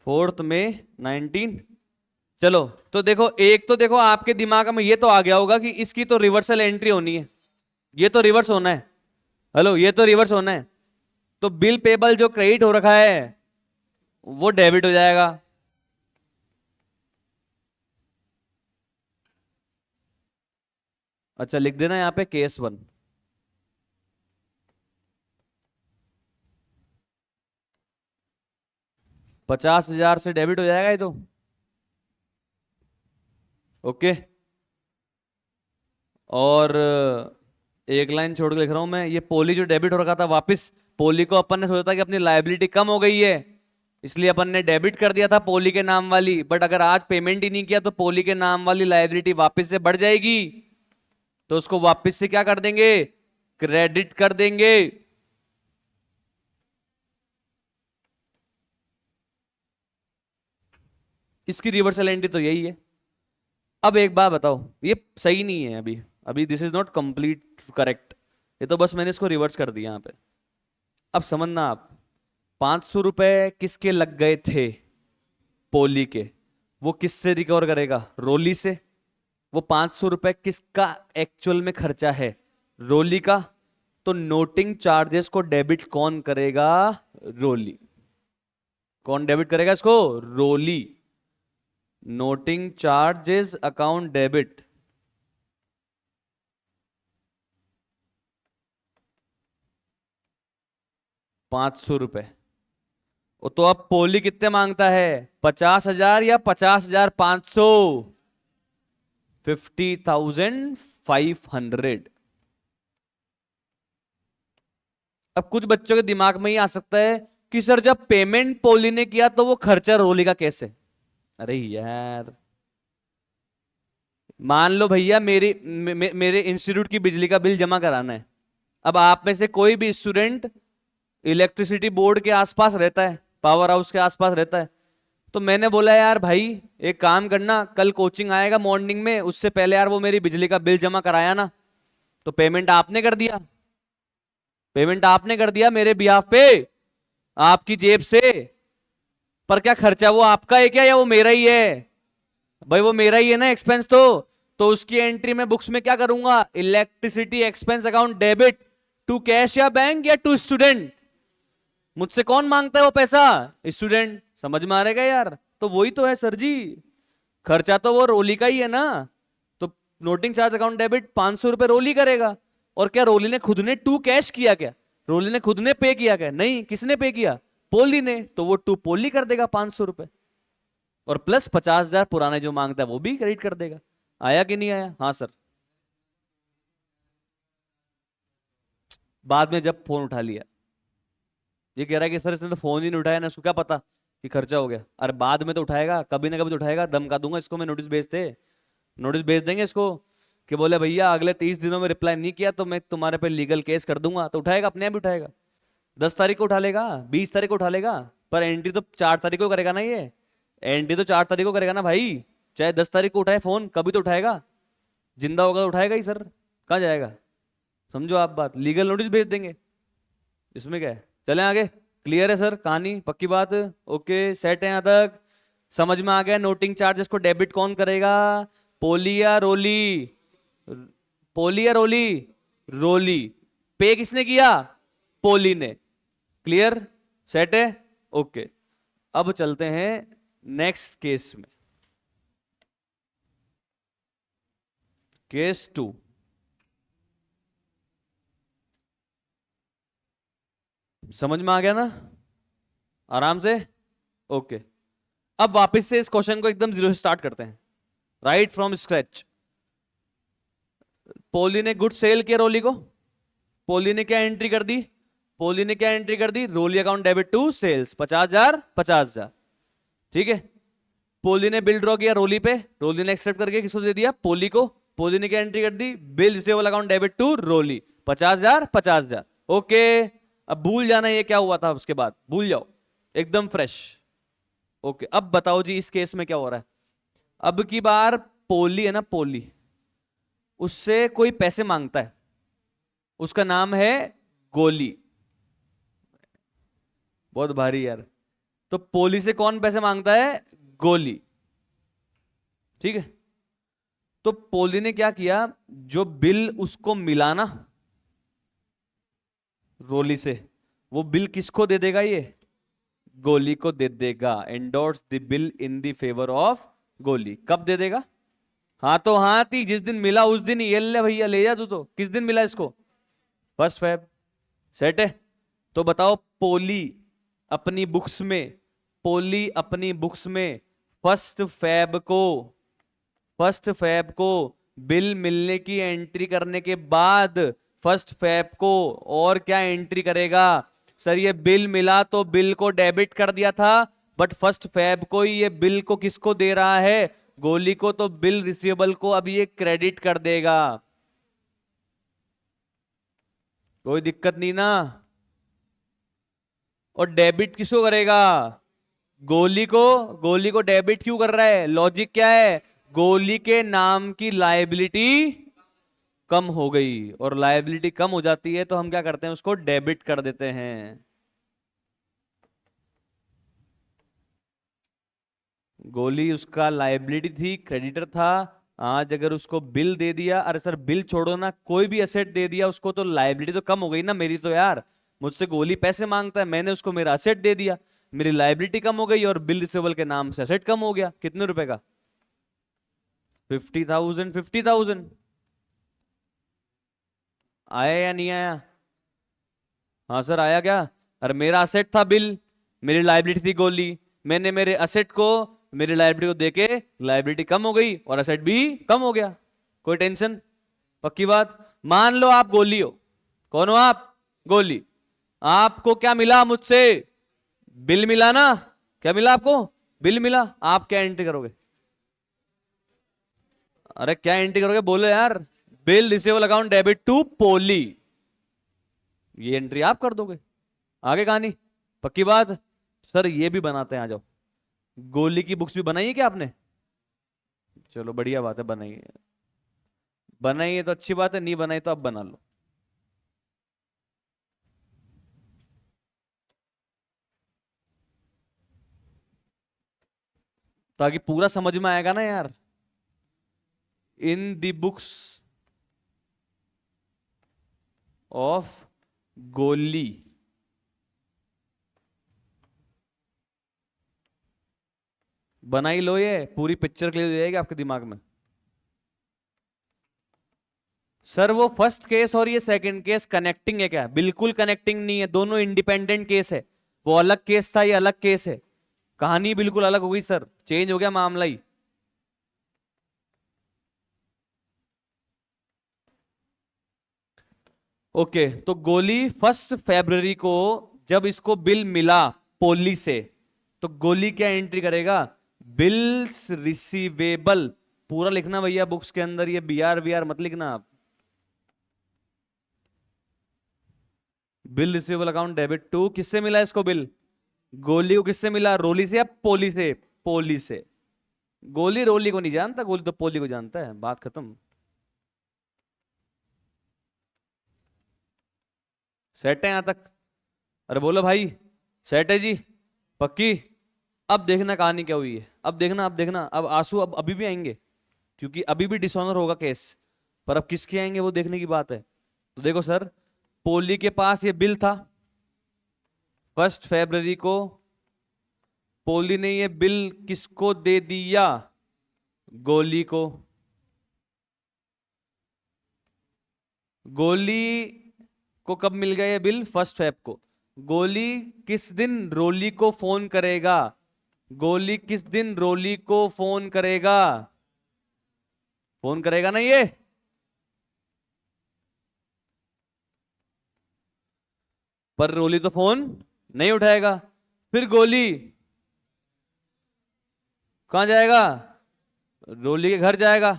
A: 4 मई 19। चलो तो देखो, एक तो देखो आपके दिमाग में ये तो आ गया होगा कि इसकी तो रिवर्सल एंट्री होनी है, ये तो रिवर्स होना है। हेलो, ये तो रिवर्स होना है। तो बिल पेबल जो क्रेडिट हो रखा है वो डेबिट हो जाएगा। अच्छा, लिख देना यहां पे केस 1। 50,000 से डेबिट हो जाएगा ये तो। ओके। और एक लाइन छोड़ के लिख रहा हूं मैं, ये पोली जो डेबिट हो रखा था वापस, पोली को अपन ने सोचा था कि अपनी लायबिलिटी कम हो गई है, इसलिए अपन ने डेबिट कर दिया था पोली के नाम वाली। बट अगर आज पेमेंट ही नहीं किया तो पोली के नाम वाली लायबिलिटी वापस से बढ़ जाएगी, तो उसको वापस से क्या कर देंगे? क्रेडिट कर देंगे। इसकी रिवर्सल एंट्री तो यही है। अब एक बात बताओ, ये सही नहीं है अभी, अभी this is not complete correct. ये तो बस मैंने इसको रिवर्स कर दिया यहां पे। अब समझना आप, 500 रुपए किसके लग गए थे? पोली के। वो किससे रिकवर करेगा? रोली से। वो 500 रुपए किसका एक्चुअल में खर्चा है? रोली का। तो नोटिंग चार्जेस को डेबिट कौन करेगा? रोली। कौन डेबिट करेगा इसको? रोली। नोटिंग चार्जेस अकाउंट डेबिट, 500 रुपए। वो तो अब पोली कितने मांगता है, 50,000 या 50,500? 50,500। अब कुछ बच्चों के दिमाग में ही आ सकता है कि सर जब पेमेंट पोली ने किया तो वो खर्चा रोली का कैसे? अरे यार, मान लो भैया मेरे इंस्टीट्यूट की बिजली का बिल जमा कराना है। अब आप में से कोई भी स्टूडेंट इलेक्ट्रिसिटी बोर्ड के आसपास रहता है, पावर हाउस के आसपास रहता है, तो मैंने बोला यार भाई एक काम करना, कल कोचिंग आएगा मॉर्निंग में, उससे पहले यार वो मेरी बिजली का बिल जमा कराया ना। तो पेमेंट आपने कर दिया, पेमेंट आपने कर दिया मेरे बिहाफ पे, आपकी जेब से। पर क्या खर्चा वो आपका है क्या, या वो मेरा ही है? भाई वो मेरा ही है ना एक्सपेंस तो उसकी एंट्री में बुक्स में क्या करूंगा, electricity expense account debit to cash या बैंक या टू स्टूडेंट। मुझसे कौन मांगता है वो पैसा, स्टूडेंट। समझ में आ रहेगा यार? तो वही तो है सर जी, खर्चा तो वो रोली का ही है ना। तो नोटिंग चार्ज अकाउंट डेबिट 500 रुपए रोली करेगा। और क्या रोली ने खुद ने टू कैश किया क्या, रोली ने खुद ने पे किया क्या? नहीं, किसने पे किया, पोली ने। तो वो टू पोली कर देगा 500 रुपए, और प्लस 50,000 पुराने जो मांगता है वो भी क्रेडिट कर देगा। आया कि नहीं आया? हाँ सर। बाद में जब फोन उठा लिया, ये कह रहा है कि सर इसने तो फोन ही नहीं उठाया ना, इसको क्या पता कि खर्चा हो गया। अरे बाद में तो उठाएगा, कभी ना कभी तो उठाएगा, धमका दूंगा इसको मैं, नोटिस भेजते, नोटिस भेज देंगे इसको कि बोले भैया अगले 30 दिनों में रिप्लाई नहीं किया तो मैं तुम्हारे पे लीगल केस कर दूंगा। तो उठाएगा, अपने आप ही उठाएगा। 10 तारीख को उठा लेगा, 20 तारीख को उठा लेगा, पर एंट्री तो 4 तारीख को करेगा ना। ये एंट्री तो 4 तारीख को करेगा ना भाई। चाहे 10 तारीख को उठाए फोन, कभी तो उठाएगा। जिंदा होगा तो उठाएगा ही सर, कहाँ जाएगा? समझो आप बात, लीगल नोटिस भेज देंगे, इसमें क्या है। चलें आगे, क्लियर है सर कहानी, पक्की बात? ओके, सेट है यहाँ तक, समझ में आ गया। नोटिंग चार्जेस को डेबिट कौन करेगा, पोली या रोली? पोली या रोली? रोली। पे किसने किया, पोली ने। क्लियर, सेट है, ओके। अब चलते हैं नेक्स्ट केस में, केस 2। समझ में आ गया ना, आराम से? ओके। अब वापस से इस क्वेश्चन को एकदम जीरो से स्टार्ट करते हैं, राइट फ्रॉम स्क्रैच। पोली ने गुड सेल किया रोली को, पोली ने क्या एंट्री कर दी, पोली ने क्या एंट्री कर दी, रोली अकाउंट डेबिट टू सेल्स, 50,000 50,000। ठीक है। पोली ने बिल ड्रॉ किया रोली पे, रोली ने एक्सेप्ट करके किसको दे दिया, पोली को। पोली ने क्या एंट्री कर दी, bill receivable account debit to Roli, 50,000 50,000। Okay. अब भूल जाना ये क्या हुआ था, उसके बाद भूल जाओ, एकदम फ्रेश। ओके, अब बताओ जी इस केस में क्या हो रहा है। अब की बार पोली है ना, पोली उससे कोई पैसे मांगता है, उसका नाम है गोली। बहुत भारी यार। तो पोली से कौन पैसे मांगता है, गोली। ठीक है। तो पोली ने क्या किया, जो बिल उसको मिला ना रोली से, वो बिल किसको दे देगा, ये गोली को दे देगा। Endorse the bill in the favour of गोली। कब दे देगा, हाथों हाथ ही, जिस दिन मिला उस दिन ही। ये ले भैया ले जा तू, तो किस दिन मिला इसको, 1 फेब। सेट है। तो बताओ पोली अपनी बुक्स में, पोली अपनी बुक्स में 1 फेब को, 1 फेब को बिल मिलने की एंट्री करने के बाद 1 फेब को और क्या एंट्री करेगा, सर ये बिल मिला तो बिल को डेबिट कर दिया था, बट 1 फेब को ही ये बिल को किसको दे रहा है, गोली को। तो बिल रिसीवेबल को अभी ये क्रेडिट कर देगा, कोई दिक्कत नहीं ना। और डेबिट किसको करेगा, गोली को। गोली को डेबिट क्यों कर रहा है, लॉजिक क्या है, गोली के नाम की लायबिलिटी कम हो गई, और लायबिलिटी कम हो जाती है तो हम क्या करते हैं, उसको डेबिट कर देते हैं। गोली उसका लायबिलिटी थी, क्रेडिटर था। आज अगर उसको बिल दे दिया, अरे सर बिल छोड़ो ना, कोई भी असेट दे दिया उसको, तो लायबिलिटी तो कम हो गई ना मेरी तो यार। मुझसे गोली पैसे मांगता है, मैंने उसको मेरा असेट दे दिया, मेरी लाइबिलिटी कम हो गई और बिल रिसीवेबल के नाम से एसेट कम हो गया। कितने रुपए का? 50,000। 50,000 आया या नहीं आया? हाँ सर आया क्या? अरे मेरा असेट था बिल, मेरी लाइबिलिटी थी गोली, मैंने मेरे असेट को मेरी लाइबिलिटी को देके लाइबिलिटी कम हो गई और असेट भी कम हो गया। कोई टेंशन? पक्की बात। मान लो आप गोली हो। कौन हो आप? गोली। आपको क्या मिला मुझसे? बिल मिला ना? क्या मिला आपको? बिल मिला। आप क्या एंट्री करोगे? अरे क्या एंट्री करोगे बोलो यार। Bill receivable account debit to Poli, ये एंट्री आप कर दोगे। आगे कहानी। पक्की बात। सर ये भी बनाते हैं, आ जाओ। गोली की बुक्स भी बनाई है क्या आपने? चलो बढ़िया बात है, बनाइए। बनाइए तो अच्छी बात है, नहीं बनाई तो आप बना लो। ताकि पूरा समझ में आएगा ना यार। इन द बुक्स ऑफ गोली, बनाई लो, ये पूरी पिक्चर क्लियर हो जाएगी आपके दिमाग में। सर वो फर्स्ट केस और ये सेकंड केस कनेक्टिंग है क्या? बिल्कुल कनेक्टिंग नहीं है, दोनों इंडिपेंडेंट केस है। वो अलग केस था, ये अलग केस है। कहानी बिल्कुल अलग हो गई सर, चेंज हो गया मामला ही। ओके, तो गोली 1 फरवरी को जब इसको बिल मिला पोली से, तो गोली क्या एंट्री करेगा? Bills receivable. पूरा लिखना भैया बुक्स के अंदर, ये BR मत लिखना आप। Bill receivable account debit to, किससे मिला इसको बिल? गोली को किससे मिला? रोली से या पोली से? पोली से। गोली रोली को नहीं जानता, गोली तो पोली को जानता है, बात खत्म। सेट है यहां तक? अरे बोलो भाई। सेट है जी? पक्की? अब देखना कहानी क्या हुई है, अब देखना, अब देखना, अब आंसू अब अभी भी आएंगे, क्योंकि अभी भी डिसऑनर होगा केस, पर अब किसके आएंगे वो देखने की बात है। तो देखो सर, पोली के पास ये बिल था 1 फरवरी को। पोली ने ये बिल किसको दे दिया? गोली को। गोली को कब मिल गया ये बिल? 1 फेब को। गोली किस दिन रोली को फोन करेगा? गोली किस दिन रोली को फोन करेगा? फोन करेगा ना ये? पर रोली तो फोन नहीं उठाएगा। फिर गोली कहां जाएगा? रोली के घर जाएगा,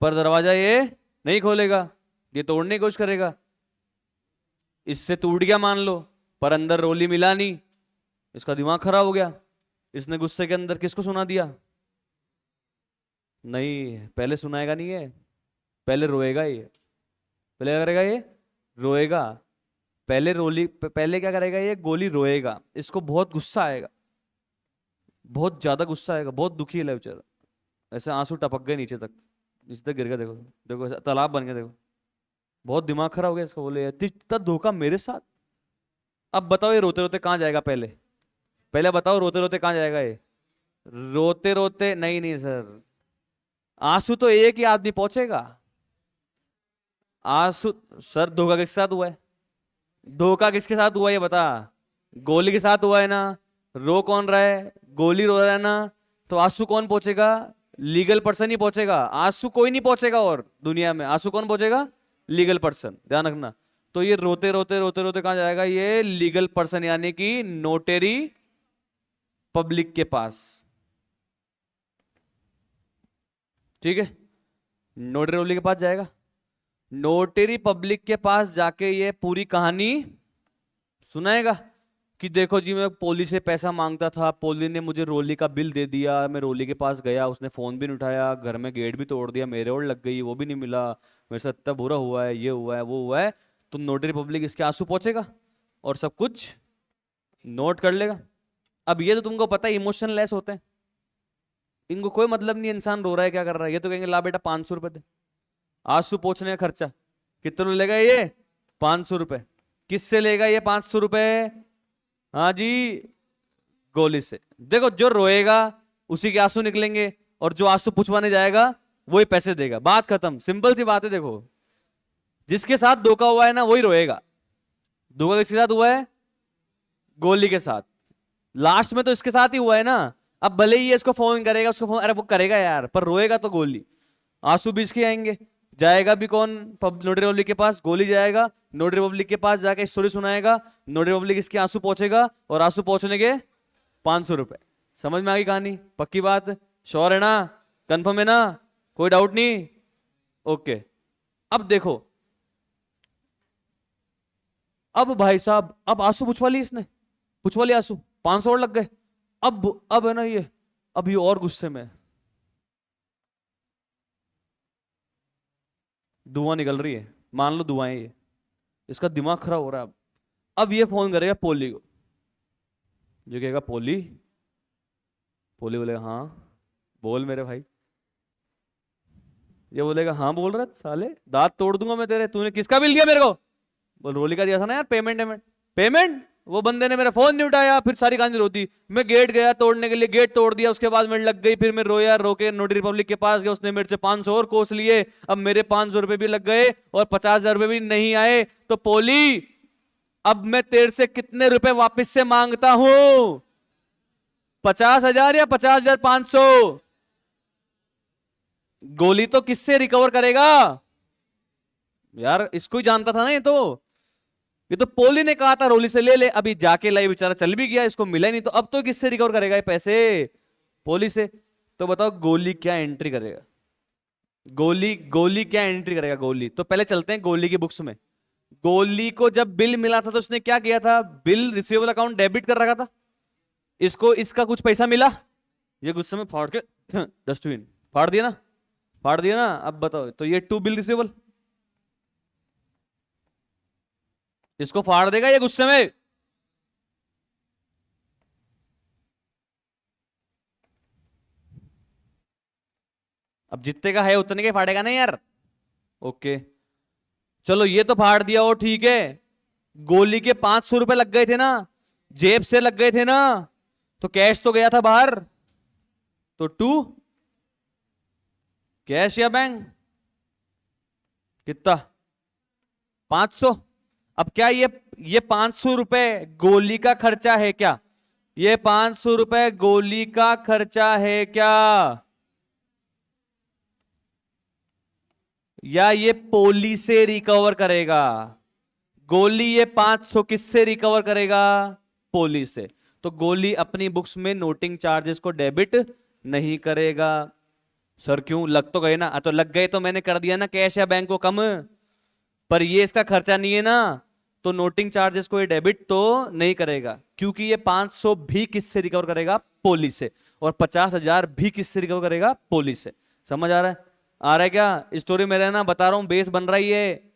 A: पर दरवाजा ये नहीं खोलेगा, ये तोड़ने की कोशिश करेगा। इससे टूट गया मान लो, पर अंदर रोली मिला नहीं, इसका दिमाग खराब हो गया। इसने गुस्से के अंदर किसको सुना दिया? नहीं, पहले सुनाएगा नहीं ये, पहले रोएगा ये। पहले क्या करेगा ये? रोएगा। पहले रोली, पहले क्या करेगा ये? गोली रोएगा, इसको बहुत गुस्सा आएगा, बहुत ज्यादा गुस्सा आएगा, बहुत दुखी है बेचारा। ऐसे आंसू टपक गए नीचे तक, नीचे तक गिर गया। देखो देखो, ऐसा तालाब बन गया देखो। बहुत दिमाग खराब हो गया इसका, बोले इतना धोखा मेरे साथ। अब बताओ ये रोते रोते कहाँ जाएगा? पहले पहले बताओ, रोते रोते कहाँ जाएगा ये? रोते रोते नहीं, नहीं सर, आंसू तो एक ही आदमी पहुंचेगा। आंसू। सर धोखा किसके साथ हुआ है? धोखा किसके साथ हुआ है ये बता। गोली के साथ हुआ है ना? रो कौन रहा है? गोली रो रहा है ना? तो आंसू कौन पहुंचेगा? लीगल पर्सन ही पहुंचेगा, आंसू कोई नहीं पहुंचेगा। और दुनिया में आंसू कौन पहुंचेगा? लीगल पर्सन, ध्यान रखना। तो ये रोते रोते रोते रोते कहां जाएगा? ये लीगल पर्सन यानी कि नोटेरी पब्लिक के पास। ठीक है, नोटेरी पब्लिक के पास जाएगा। नोटेरी पब्लिक के पास जाके ये पूरी कहानी सुनाएगा कि देखो जी, मैं पोली से पैसा मांगता था, पोली ने मुझे रोली का बिल दे दिया, मैं रोली के पास गया, उसने फोन भी नहीं उठाया, घर में गेट भी तोड़ दिया, मेरे ओर लग गई, वो भी नहीं मिला, मेरे साथ इतना बुरा हुआ है, ये हुआ है, वो हुआ है। तो नोटरी पब्लिक इसके आंसू पहुंचेगा और सब कुछ नोट कर लेगा। अब ये तो तुमको पता है इमोशन लेस होते हैं, इनको कोई मतलब नहीं इंसान रो रहा है क्या कर रहा है, ये तो कहेंगे ला बेटा 500 रुपए दे। आंसू पोंछने का खर्चा कितना लेगा ये? 500 रुपए। किससे लेगा ये 500 रुपए? हाँ जी, गोली से। देखो जो रोएगा उसी के आंसू निकलेंगे, और जो आंसू पुछवाने जाएगा वही पैसे देगा, बात खत्म, सिंपल सी बात है। देखो जिसके साथ धोखा हुआ है ना वही रोएगा। धोखा किसके साथ हुआ है? गोली के साथ। लास्ट में तो इसके साथ ही हुआ है ना। अब भले ही ये इसको फोन करेगा, उसको फोन, अरे वो करेगा यार, पर रोएगा तो गोली। आंसू बीच के आएंगे। जाएगा भी कौन नोटरी पब्लिक के पास? गोली जाएगा नोटरी पब्लिक के पास, जाके स्टोरी सुनाएगा। नोटरी पब्लिक इसके आंसू पहुंचेगा, और आंसू पहुंचने के 500 रुपए। समझ में आ गई कहानी? पक्की बात? श्योर है ना? कंफर्म है ना? कोई डाउट नहीं? ओके। अब देखो, अब भाई साहब, अब आंसू पुछवा लिए इसने, पुछवा लिए आंसू, 500 और लग गए। अब है ना ये, अब ये और गुस्से में, धुआं निकल रही है, मान लो धुआं है ये, इसका दिमाग खराब हो रहा है। अब ये फोन करेगा पोली को। जो कहेगा पोली, पोली बोलेगा हाँ बोल मेरे भाई। ये बोलेगा हाँ बोल रहा साले, दांत तोड़ दूंगा मैं तेरे, तूने किसका बिल दिया मेरे को? बोल रोली का दिया था ना यार, पेमेंट पेमेंट पेमेंट। वो बंदे ने मेरा फोन नहीं उठाया, फिर सारी कहानी रोती। मैं गेट गया तोड़ने के लिए, गेट तोड़ दिया, उसके बाद मेरे लग गई, फिर मैं रोया, रोके नोटरी पब्लिक के पास गया, उसने मेरे से 500 और कोस लिए। अब मेरे 500 रुपए भी लग गए और 50,000 रुपए भी नहीं आए। तो पोली, अब मैं तेरे से कितने रुपए वापस से मांगता हूं? 50,000 या 50,500? गोली तो किससे रिकवर करेगा यार? इसको ही जानता था ना ये तो। ये तो पोली ने कहा था रोली से ले ले, अभी जाके लाई, बेचारा चल भी गया, इसको मिला ही नहीं, तो अब तो किससे रिकवर करेगा ये पैसे? पोली से। तो बताओ गोली क्या एंट्री करेगा? गोली गोली क्या एंट्री करेगा? गोली तो पहले चलते हैं गोली की बुक्स में। गोली को जब बिल मिला था तो उसने क्या किया था? बिल रिसीवेबल अकाउंट डेबिट कर रखा था। इसको इसका कुछ पैसा मिला, ये गुस्से में फाड़ के डस्टबिन फाड़ दिया ना, फाड़ दिया ना। अब बताओ, तो ये टू बिल रिसीवेबल, इसको फाड़ देगा ये गुस्से में। अब जितने का है उतने के फाड़ेगा ना यार। ओके, चलो ये तो फाड़ दिया, और ठीक है। गोली के 500 रुपए लग गए थे ना, जेब से लग गए थे ना, तो कैश तो गया था बाहर। तो टू, कैश या बैंक? कितना? 500। अब क्या ये 500 रुपए गोली का खर्चा है क्या? ये 500 रुपए गोली का खर्चा है क्या, या ये पोली से रिकवर करेगा? गोली ये 500 किससे रिकवर करेगा? पोली से। तो गोली अपनी बुक्स में नोटिंग चार्जेस को डेबिट नहीं करेगा। सर क्यों? लग तो गए ना। तो लग गए तो मैंने कर दिया ना कैश या बैंक को कम, पर ये इसका खर्चा नहीं है ना, तो नोटिंग चार्जेस को ये डेबिट तो नहीं करेगा, क्योंकि ये 500 भी किससे रिकवर करेगा? पोली से। और 50,000 भी किससे रिकवर करेगा? पोली से। समझ आ रहा है? आ रहा है क्या? स्टोरी में रहना, बता रहा हूं, बेस बन रही है।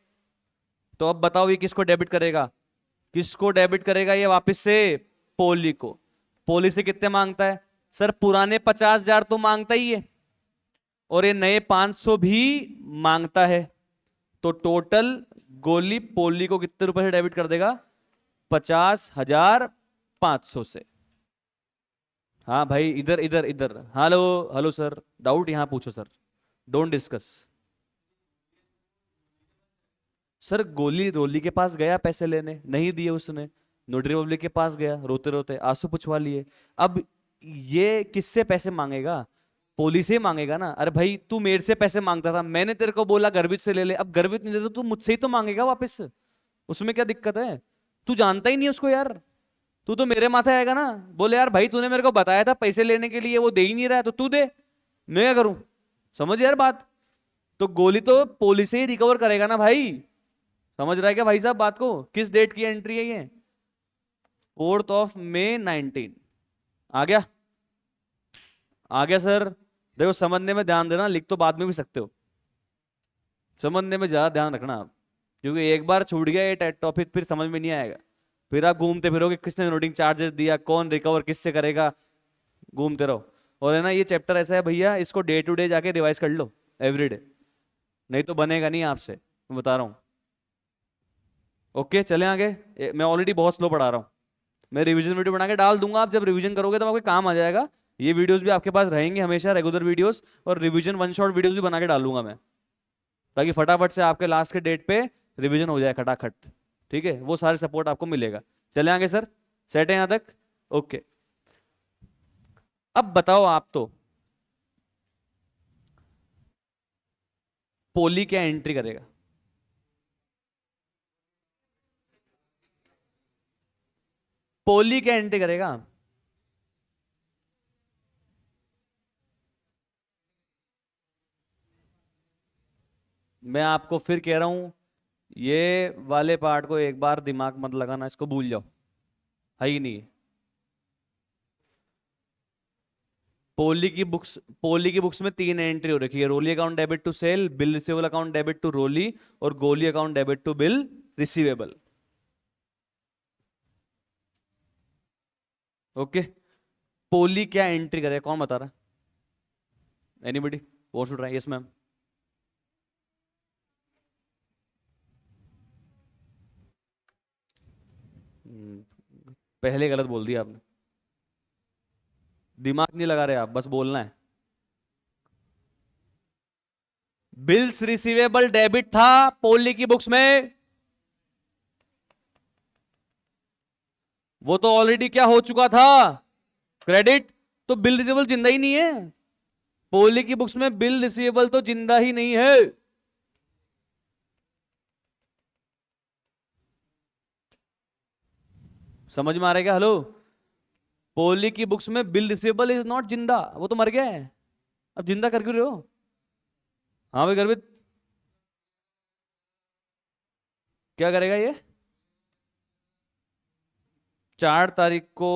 A: तो अब बताओ ये किसको डेबिट करेगा? किसको डेबिट करेगा ये वापस से? पोली को। पोली से कितने मांगता है? सर पुराने 50,000 तो मांगता ही है, और ये नए 500 भी मांगता है। तो टोटल गोली पोली को कितने रुपए से डेबिट कर देगा? 50,500 से। हाँ भाई, इधर इधर इधर, हेलो हेलो सर, डाउट यहां पूछो सर, डोंट डिस्कस। सर गोली रोली के पास गया पैसे लेने, नहीं दिए उसने। नोटरी पब्लिक के पास गया, रोते रोते आंसू पुछवा लिए। अब ये किससे पैसे मांगेगा? पोली से ही मांगेगा ना। अरे भाई तू मेरे से पैसे मांगता था, मैंने तेरे को बोला गर्वित से ले ले, अब गर्वित नहीं देता तू मुझसे ही तो मांगेगा वापस। उसमें क्या दिक्कत है? तू जानता ही नहीं उसको यार, तू तो मेरे माथे आएगा ना। बोले यार भाई तूने मेरे को बताया था पैसे लेने के लिए, वो दे ही नहीं रहा है, तो तू दे, मैं क्या करूं? समझ यार बात। तो गोली तो पोली से ही रिकवर करेगा ना भाई। समझ रहा है क्या भाई साहब बात को? किस डेट की एंट्री है ये? 4 May 19। आ गया? आ गया सर? देखो समझने में ध्यान देना, लिख तो बाद में भी सकते हो, समझने में ज्यादा ध्यान रखना आप, क्योंकि एक बार छूट गया ये टॉपिक फिर समझ में नहीं आएगा। फिर आप घूमते फिरोगे, किसने नोटिंग चार्जेस दिया, कौन रिकवर किससे करेगा, घूमते रहो। और है ना ये चैप्टर ऐसा है भैया, इसको डे टू डे जाके रिवाइज कर लो एवरीडे, नहीं तो बनेगा नहीं आपसे, मैं बता रहा हूं। ओके चले आगे। मैं ऑलरेडी बहुत स्लो पढ़ा रहा हूं। मैं रिवीजन वीडियो बना के डाल दूंगा, आप जब रिवीजन करोगे तो आपके काम आ जाएगा। ये वीडियोस भी आपके पास रहेंगे हमेशा, रेगुलर वीडियोस, और रिवीजन वन शॉट वीडियोस भी बना के डालूंगा मैं, ताकि फटाफट से आपके लास्ट के डेट पे रिवीजन हो जाए खटाखट। ठीक है, वो सारे सपोर्ट आपको मिलेगा। चले आगे सर, सेट है यहां तक? ओके। अब बताओ आप तो, पोली क्या एंट्री करेगा? पोली क्या एंट्री करेगा? मैं आपको फिर कह रहा हूं, ये वाले पार्ट को एक बार दिमाग मत लगाना, इसको भूल जाओ, है ही नहीं। पोली की बुक्स में 3 एंट्री हो रखी है, Roli account debit to sale, bill receivable account debit to Roli, और Poli account debit to bill receivable. Okay, Poli क्या एंट्री करेगा, कौन बता रहा? Anybody want to try? Yes ma'am. पहले गलत बोल दिया आपने, दिमाग नहीं लगा रहे आप, बस बोलना है। बिल्स रिसीवेबल डेबिट था पोली की बुक्स में, वो तो ऑलरेडी क्या हो चुका था, क्रेडिट। तो बिल रिसीवेबल जिंदा ही नहीं है, पोली की बुक्स में बिल रिसीवेबल तो जिंदा ही नहीं है। समझ में आ रहा है क्या? हेलो, पोली की बुक्स में बिल रिसीवेबल इज नॉट जिंदा, वो तो मर गया है। अब जिंदा कर क्यों रहे हो? हाँ भाई गर्वित, क्या करेगा ये? 4 तारीख को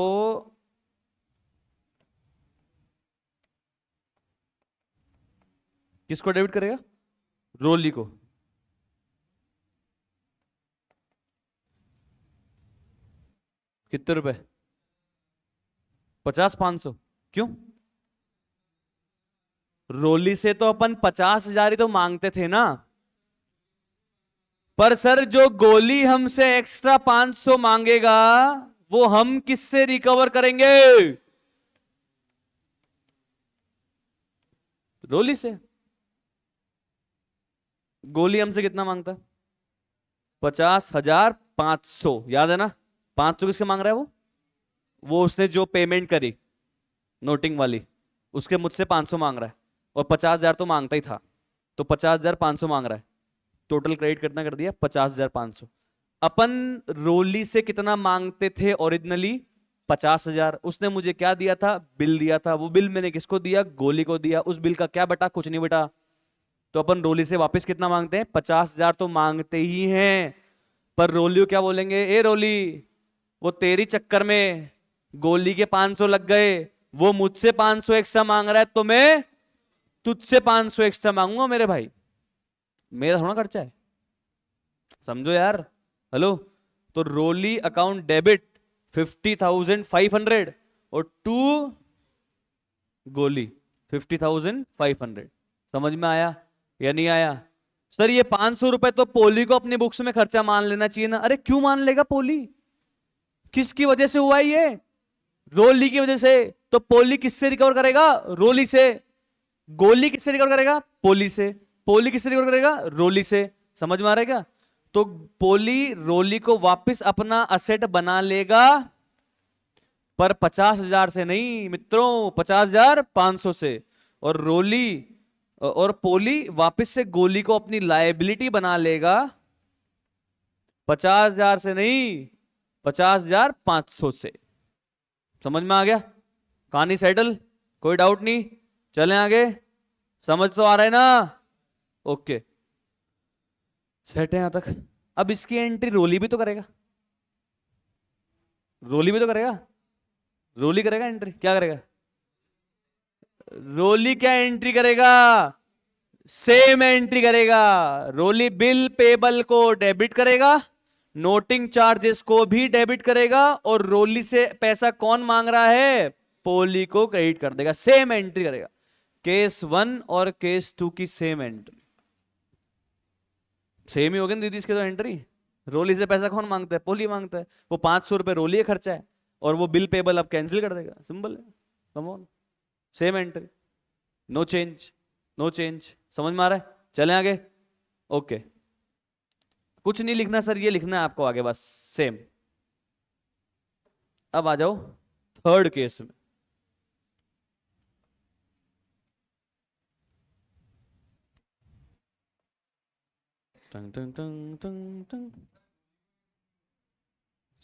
A: किसको डेबिट करेगा? रोली को। कितने रुपए? 50 500? क्यों? रोली से तो अपन 50,000 ही तो मांगते थे ना। पर सर जो गोली हमसे एक्स्ट्रा 500 मांगेगा, वो हम किससे रिकवर करेंगे? रोली से। गोली हमसे कितना मांगता है? 50,500, याद है ना? 500 किसके मांग रहा है वो उसने जो पेमेंट करी नोटिंग वाली, उसके मुझसे 500 मांग रहा है, और 50,000 तो मांगता ही था, तो 50,500 मांग रहा है। टोटल क्रेडिट कितना कर दिया? 50,500। अपन रोली से कितना मांगते थे ओरिजिनली? 50,000। उसने मुझे क्या दिया था? बिल दिया था। वो बिल मैंने किसको दिया? गोली को दिया। उस बिल का क्या बटा? कुछ नहीं बटा। तो अपन रोली से वापस कितना मांगते हैं? 50,000 तो मांगते ही हैं। पर रोली को क्या बोलेंगे? ए रोली, वो तेरी चक्कर में गोली के 500 लग गए, वो मुझसे 500 एक्स्ट्रा मांग रहा है, तो मैं तुझसे 500 एक्स्ट्रा मांगूंगा मेरे भाई, मेरा थोड़ा खर्चा है। समझो यार। हेलो, तो रोली अकाउंट डेबिट 50,500, और टू गोली 50,500। समझ में आया या नहीं आया? सर ये 500 रुपए तो पोली को अपनी बुक्स में खर्चा मान लेना चाहिए ना। अरे क्यों मान लेगा पोली? किसकी वजह से हुआ है ये? रोली की वजह से। तो पोली किससे रिकवर करेगा? रोली से। गोली किससे रिकवर करेगा? पोली से। पोली किससे रिकवर करेगा? रोली से। समझ में आ रहा है क्या? तो पोली रोली को वापस अपना असेट बना लेगा, पर 50,000 से नहीं मित्रों, 50,500 से। और रोली और पोली वापस से गोली को अपनी लायबिलिटी बना लेगा, 50,000 से नहीं, 50,500 से। समझ में आ गया? कहानी सेटल? कोई डाउट नहीं? चलें आगे। समझ तो आ रहा है ना? ओके, सेट है यहां तक। अब इसकी एंट्री रोली भी तो करेगा, रोली भी तो करेगा। रोली करेगा एंट्री, क्या करेगा? रोली क्या एंट्री करेगा? सेम एंट्री करेगा। रोली बिल पेबल को डेबिट करेगा, नोटिंग चार्जेस को भी डेबिट करेगा, और रोली से पैसा कौन मांग रहा है? पोली को क्रेडिट कर देगा। सेम एंट्री करेगा। केस 1 और केस 2 की सेम एंट्री। सेम ही हो गया दीदी इसके तो एंट्री। रोली से पैसा कौन मांगता है? पोली मांगता है। वो 500 रुपए रोली का खर्चा है, और वो बिल पेबल अब कैंसिल कर देगा, सिंपल है, come on, same entry, no change, no change. समझ में आ रहा है? चलें आगे। ओके, कुछ नहीं लिखना सर, ये लिखना है आपको आगे बस, सेम। अब आ जाओ थर्ड केस में। टंग टंग टंग टंग टंग।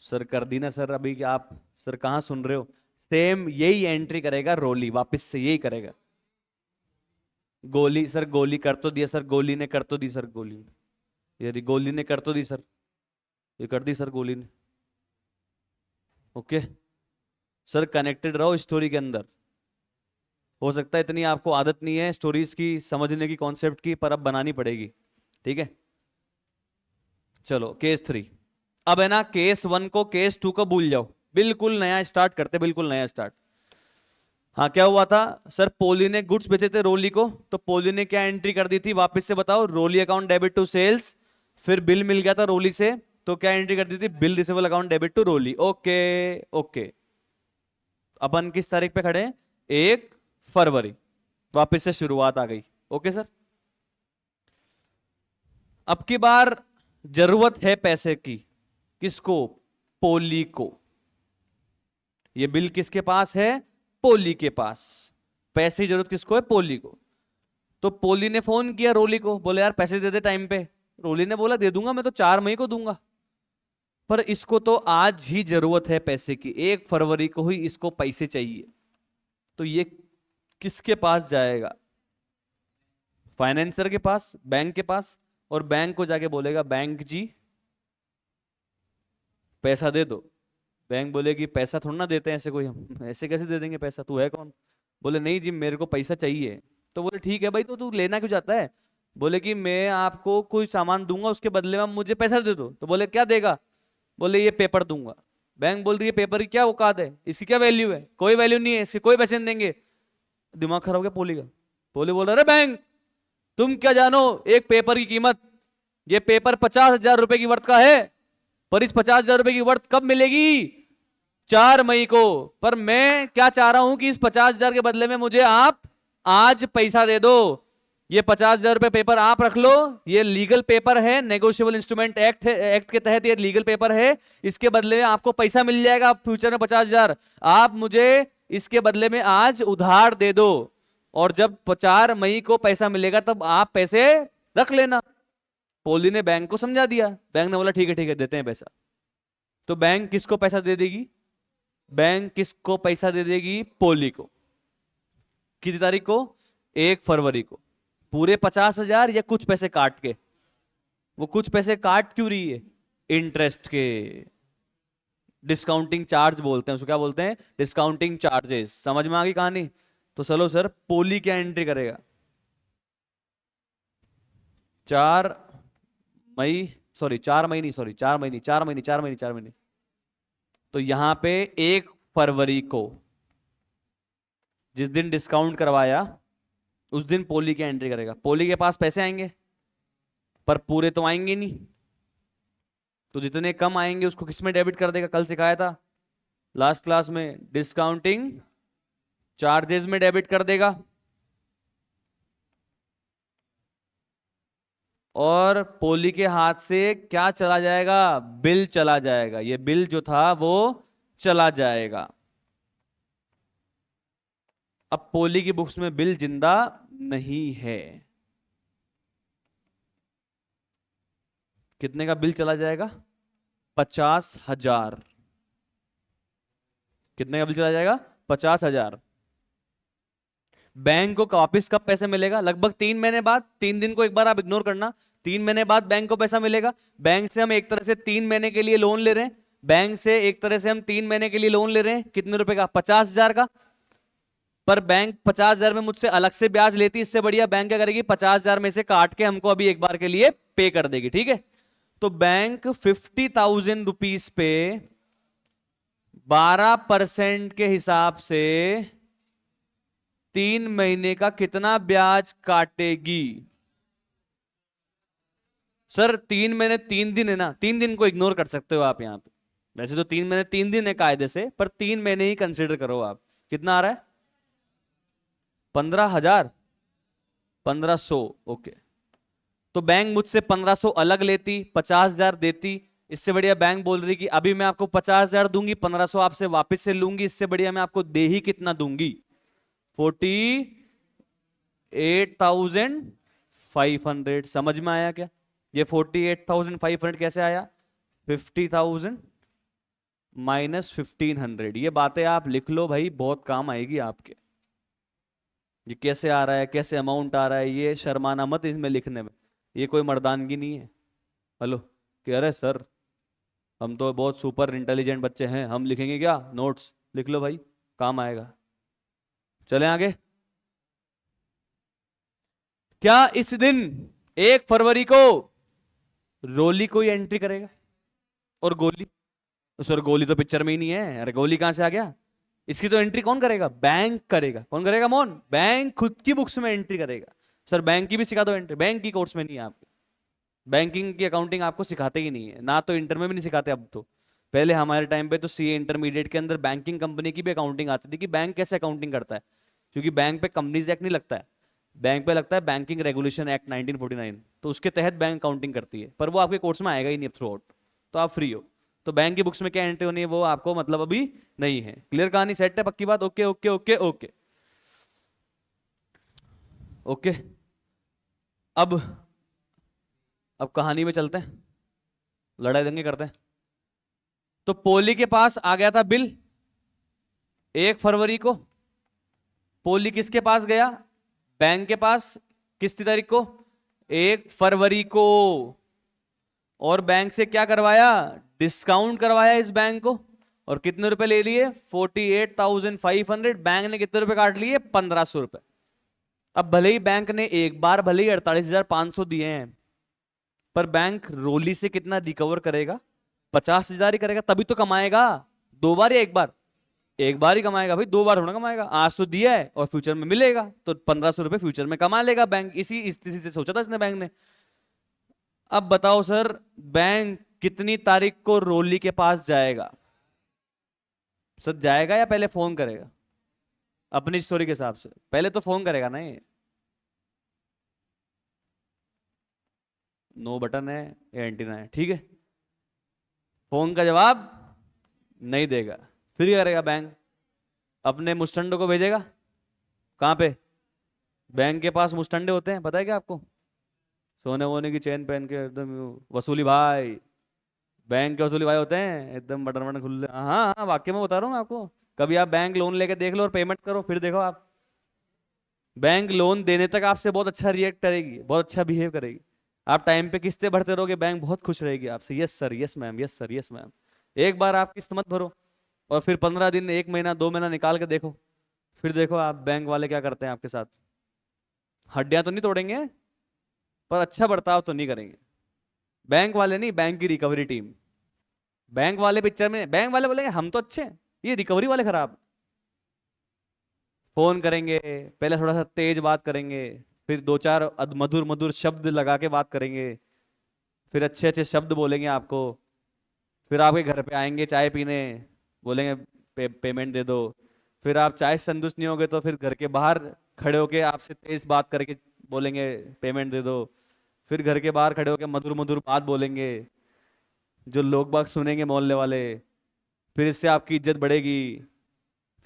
A: सर कर दी ना सर, अभी क्या आप सर कहाँ सुन रहे हो? सेम यही एंट्री करेगा रोली, वापस से यही करेगा। गोली सर, गोली कर तो दिया सर, गोली ने कर तो दी सर, गोली ने, ये गोली ने कर तो दी सर, ये कर दी सर गोली ने। ओके सर, कनेक्टेड रहो स्टोरी के अंदर। हो सकता है इतनी आपको आदत नहीं है स्टोरीज की समझने की, कॉन्सेप्ट की, पर अब बनानी पड़ेगी, ठीक है? चलो केस 3। अब है ना, केस 1 को केस 2 को भूल जाओ, बिल्कुल नया स्टार्ट करते, बिल्कुल नया स्टार्ट। हाँ क्या हुआ था सर? पोली ने गुड्स बेचे थे रोली को, तो पोली ने क्या एंट्री कर दी थी वापस से बताओ? रोली अकाउंट डेबिट टू सेल्स, फिर बिल मिल गया था रोली से, तो क्या एंट्री कर दी थी? Bill receivable account debit to Roli. Okay okay, अपन किस तारीख पे खड़े हैं? 1 फरवरी, वापस से शुरुआत आ गई। ओके सर, अब की बार जरूरत है पैसे की, किसको? पोली को। ये बिल किसके पास है? पोली के पास। पैसे की जरूरत किसको है? पोली को। तो पोली ने फोन किया रोली को, बोले यार पैसे दे दे टाइम पे। रोली ने बोला दे दूंगा, मैं तो 4 मई को दूंगा, पर इसको तो आज ही जरूरत है पैसे की, 1 फरवरी को ही इसको पैसे चाहिए। तो ये किसके पास जाएगा? फाइनेंसर के पास, बैंक के पास, और बैंक को जाके बोलेगा बैंक जी पैसा दे दो। बैंक बोलेगी पैसा थोड़ा ना देते हैं ऐसे कोई, हम ऐसे कैसे दे देंगे पैसा, तू है कौन? बोले नहीं जी मेरे को पैसा चाहिए। तो बोले ठीक है भाई, तो तू लेना क्यों चाहता है? बोले कि मैं आपको कोई सामान दूंगा, उसके बदले में आप मुझे पैसा दे दो। तो बोले क्या देगा? बोले ये पेपर दूंगा। बैंक बोल रही है पेपर की क्या औकात है, इसकी क्या वैल्यू है? कोई वैल्यू नहीं है इसकी, कोई पैसे नहीं देंगे। दिमाग खराब हो गया पोली का। पोली बोल रहा अरे बैंक तुम क्या जानो एक पेपर की कीमत? ये पेपर 50,000 रुपए की वर्थ का है, पर इस 50,000 रुपए की वर्थ कब मिलेगी? 4 मई को। पर मैं क्या चाह रहा हूं कि इस 50,000 के बदले में मुझे आप आज पैसा दे दो। ये 50,000 रुपए पेपर आप रख लो, ये लीगल पेपर है, नेगोशिएबल इंस्ट्रूमेंट एक्ट है, एक्ट के तहत ये लीगल पेपर है। इसके बदले में आपको पैसा मिल जाएगा फ्यूचर में 50,000, आप मुझे इसके बदले में आज उधार दे दो, और जब 4 मई को पैसा मिलेगा तब आप पैसे रख लेना। पोली ने बैंक को समझा दिया, बैंक ने बोला ठीक है देते हैं पैसा। तो बैंक किसको पैसा दे देगी? बैंक किसको पैसा दे देगी? पोली को। कितनी तारीख को? 1 फरवरी को। पूरे 50,000 या कुछ पैसे काट के? वो कुछ पैसे काट क्यों रही है? इंटरेस्ट के, डिस्काउंटिंग चार्ज बोलते हैं उसको, क्या बोलते हैं? Discounting charges. समझ में आ गई कहानी? तो चलो सर, पोली क्या एंट्री करेगा? 4 मई, सॉरी 4 मई नहीं, सॉरी 4 मई नहीं, 4 मई नहीं, 4 मई नहीं, 4 मई नहीं। तो यहां पे 1 फरवरी को, जिस दिन डिस्काउंट करवाया उस दिन पोली की एंट्री करेगा। पोली के पास पैसे आएंगे, पर पूरे तो आएंगे नहीं, तो जितने कम आएंगे उसको किस में डेबिट कर देगा? कल सिखाया था लास्ट क्लास में, डिस्काउंटिंग चार्जेस में डेबिट कर देगा। और पोली के हाथ से क्या चला जाएगा? बिल चला जाएगा। ये बिल जो था वो चला जाएगा। अब पोली की बुक्स में बिल जिंदा नहीं है। कितने का बिल चला जाएगा? 50,000। कितने का बिल चला जाएगा? 50,000। बैंक को वापिस कब पैसे मिलेगा? लगभग 3 महीने बाद। 3 दिन को एक बार आप इग्नोर करना, 3 महीने बाद बैंक को पैसा मिलेगा। बैंक से हम एक तरह से 3 महीने के लिए लोन ले रहे हैं, बैंक से एक तरह से हम 3 महीने के लिए लोन ले रहे हैं। कितने रुपए का? 50,000 का। पर बैंक 50,000 में मुझसे अलग से ब्याज लेती, इससे बढ़िया बैंक क्या करेगी? 50,000 में से काट के हमको अभी एक बार के लिए पे कर देगी, ठीक है? तो बैंक 50,000 रुपीस पे 12% के हिसाब से 3 महीने का कितना ब्याज काटेगी? सर 3 महीने 3 दिन है ना, 3 दिन को इग्नोर कर सकते हो आप यहां पे। वैसे तो 3 महीने 3 दिन है कायदे से, पर 3 महीने ही कंसिडर करो आप। कितना आ रहा है? 15,000, 1500। ओके, तो बैंक मुझसे 1500 अलग लेती, 50,000 देती। इससे बढ़िया बैंक बोल रही कि अभी मैं आपको 50,000 दूंगी, 1500 आपसे वापस से लूंगी। इससे बढ़िया मैं आपको दे ही कितना दूंगी? 48,500। समझ में आया क्या? ये 48,500 कैसे आया? 50,000 माइनस 1,500। ये बातें आप लिख लो भाई, बहुत काम आएगी आपके। ये कैसे आ रहा है, कैसे अमाउंट आ रहा है, ये शर्माना मत इसमें लिखने में। ये कोई मर्दानगी नहीं है। हेलो, कह रहे सर हम तो बहुत सुपर इंटेलिजेंट बच्चे हैं, हम लिखेंगे क्या? नोट्स लिख लो भाई, काम आएगा। चलें आगे। क्या इस दिन 1 फरवरी को रोली कोई एंट्री करेगा? और गोली? सर गोली तो पिक्चर में ही नहीं है, अरे गोली कहां से आ गया? इसकी तो एंट्री कौन करेगा? बैंक करेगा। कौन करेगा मोहन? बैंक खुद की बुक्स में एंट्री करेगा। सर बैंक की भी सिखा दो एंट्री। बैंक की कोर्स में नहीं है आपके, बैंकिंग की अकाउंटिंग आपको सिखाते ही नहीं है ना, तो इंटर में भी नहीं सिखाते अब तो। पहले हमारे टाइम पे तो सीए इंटरमीडिएट के अंदर बैंकिंग कंपनी की भी अकाउंटिंग आती थी कि बैंक कैसे अकाउंटिंग करता है, क्योंकि बैंक पे कंपनीज एक्ट नहीं लगता है, बैंक पे लगता है बैंकिंग रेगुलेशन एक्ट 1949, तो उसके तहत बैंक अकाउंटिंग करती है, पर वो आपके कोर्स में आएगा ही नहीं थ्रू आउट। तो आप फ्री हो। तो बैंक की बुक्स में क्या एंट्री होनी है वो आपको मतलब अभी नहीं है। क्लियर? कहानी सेट है? पक्की बात? Okay okay okay okay okay. अब अब कहानी में चलते हैं, लड़ाई दंगे करते हैं। तो पोली के पास आ गया था बिल 1 फरवरी को। पोली किसके पास गया? बैंक के पास। किस तारीख को? 1 फरवरी को। और बैंक से क्या करवाया? डिस्काउंट करवाया इस बैंक को। और कितने रुपए ले लिए? 48,500। बैंक ने कितने रुपए काट लिए? 1,500 रुपए। अब भले ही बैंक ने एक बार भले ही 48,500 दिए हैं, पर बैंक रोली से कितना रिकवर करेगा? 50,000 ही करेगा, तभी तो कमाएगा। 2 बार या 1 बार? एक बार ही कमाएगा भाई, 2 बार थोड़ा कमाएगा। आज तो दिया है और फ्यूचर में मिलेगा, तो 1,500 रुपए फ्यूचर में कमा लेगा बैंक। इसी स्थिति से सोचा था इसने, बैंक ने। अब बताओ सर, बैंक कितनी तारीख को रोली के पास जाएगा? सर जाएगा या पहले फोन करेगा? अपनी स्टोरी के हिसाब से पहले तो फोन करेगा ना ये। नो बटन है या एंटीना है, ठीक है। फोन का जवाब नहीं देगा, फिर क्या करेगा बैंक? अपने मुस्टंडो को भेजेगा। कहाँ पे? बैंक के पास मुस्टंडे होते हैं, पता है क्या आपको? सोने वोने की चेन पहन के एकदम वसूली भाई। बैंक के वसूली भाई होते हैं एकदम बटन बटन खुले। हाँ हाँ, वाक्य में बता रहा हूँ मैं आपको। कभी आप बैंक लोन लेके देख लो और पेमेंट करो, फिर देखो आप। बैंक लोन देने तक आपसे बहुत अच्छा रिएक्ट करेगी, बहुत अच्छा बिहेव करेगी। आप टाइम पे किस्तें भरते रहोगे, बैंक बहुत खुश रहेगी आपसे। Yes sir, yes ma'am, yes sir, yes ma'am. एक बार आप किस्त मत भरो, और फिर 15 दिन, 1 महीना, 2 महीना निकाल के देखो, फिर देखो आप बैंक वाले क्या करते हैं आपके साथ। हड्डियां तो नहीं तोड़ेंगे, पर अच्छा बर्ताव तो नहीं करेंगे। बैंक वाले नहीं, बैंक की रिकवरी टीम। बैंक वाले पिक्चर में बैंक वाले बोलेंगे हम तो अच्छे हैं, ये रिकवरी वाले खराब। फोन करेंगे, पहले थोड़ा सा तेज बात करेंगे, फिर 2 4 मधुर मधुर शब्द लगा के बात करेंगे, फिर अच्छे अच्छे शब्द बोलेंगे आपको। फिर आपके घर पे आएंगे चाय पीने, बोलेंगे पेमेंट दे दो। फिर आप चाय से संतुष्ट नहीं होगे तो फिर घर के बाहर खड़े होके आपसे तेज बात करके बोलेंगे पेमेंट दे दो। फिर घर के बाहर खड़े होके मधुर मधुर बात बोलेंगे, जो लोग बाग सुनेंगे मोहल्ले वाले। फिर इससे आपकी इज्जत बढ़ेगी,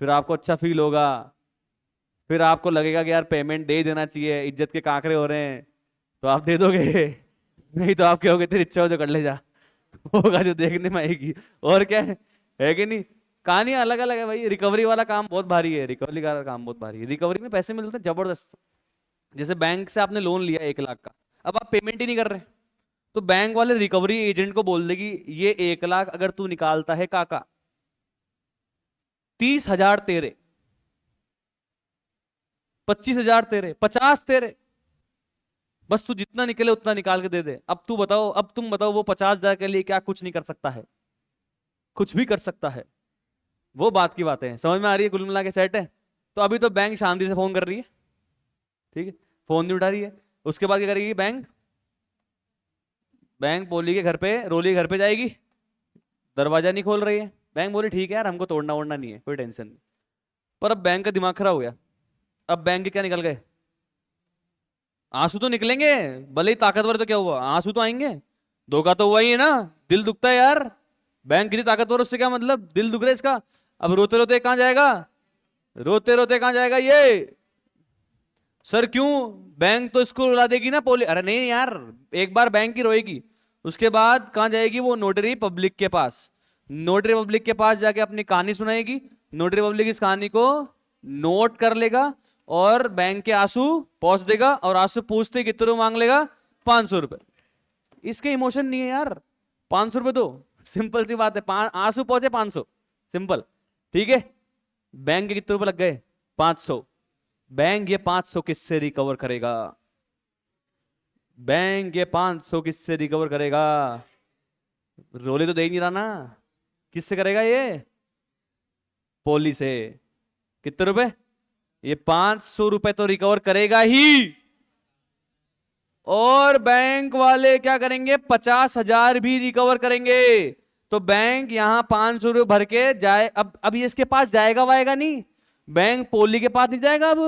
A: फिर आपको अच्छा फील होगा। फिर आपको लगेगा कि यार पेमेंट दे ही देना चाहिए, इज्जत के काकरे हो रहे हैं, तो आप दे दोगे। नहीं तो आप कहोगे तेरी इच्छा हो तो कर ले जा। होगा जो देखने में आएगी। और क्या है कि नहीं? कहानियां अलग अलग है भाई। रिकवरी वाला काम बहुत भारी है, रिकवरी का काम बहुत भारी है। रिकवरी में पैसे मिलते हैं जबरदस्त। जैसे बैंक से आपने लोन लिया 1 लाख का, अब आप पेमेंट ही नहीं कर रहे, तो बैंक वाले रिकवरी एजेंट को बोल देगी ये 1 लाख अगर तू निकालता है काका, 30,000 तेरे, 25,000 तेरे, 50 तेरे, बस तू जितना निकले उतना निकाल के दे दे। अब तू बताओ, अब तुम बताओ, वो 50,000 के लिए क्या कुछ नहीं कर सकता है? कुछ भी कर सकता है। वो बात की बातें हैं, समझ में आ रही है? कुल मिला के सेट है। तो अभी तो बैंक शांति से फोन कर रही है, ठीक है, फोन नहीं उठा रही है। उसके बाद क्या करेगी बैंक? बैंक पोली के घर पे, रोली के घर पे जाएगी, दरवाजा नहीं खोल रही है। बैंक बोली ठीक है यार, हमको तोड़ना वोड़ना नहीं है, कोई टेंशन नहीं। पर अब बैंक का दिमाग खराब हो गया। अब बैंक के क्या निकल गए? आंसू तो निकलेंगे, भले ही ताकतवर, तो क्या हुआ, आंसू तो आएंगे। धोखा तो हुआ ही है ना, दिल दुखता है यार। बैंक कितनी ताकतवर, उससे क्या मतलब, दिल दुख रहा है इसका। अब रोते रोते कहां जाएगा, रोते रोते कहां जाएगा ये? सर क्यों? बैंक तो इसको रुला देगी ना पोली, अरे नहीं यार, एक बार बैंक की रोएगी, उसके बाद कहां जाएगी वो? नोटरी पब्लिक के पास। नोटरी पब्लिक के पास जाके अपनी कहानी सुनाएगी। नोटरी पब्लिक इस कहानी को नोट कर लेगा और बैंक के आंसू पहुंच देगा, और आंसू पूछते ही कितने मांग लेगा? 500 रुपए। इसके इमोशन नहीं है यार, 500 रुपए दो, सिंपल सी बात है। आंसू पहुंचे 500, सिंपल। ठीक है, बैंक के कितने रुपए लग गए? 500। बैंक ये 500 किससे रिकवर करेगा? बैंक ये 500 किससे रिकवर करेगा? रोले तो दे ही नहीं रहा ना, किससे करेगा ये? पोली से। कितने रुपए? ये 500 रुपए तो रिकवर करेगा ही। और बैंक वाले क्या करेंगे? 50,000 भी रिकवर करेंगे। तो बैंक यहां 500 रुपये भर के जाए, अब ये इसके पास जाएगा वाएगा नहीं, बैंक पोली के पास नहीं जाएगा। अब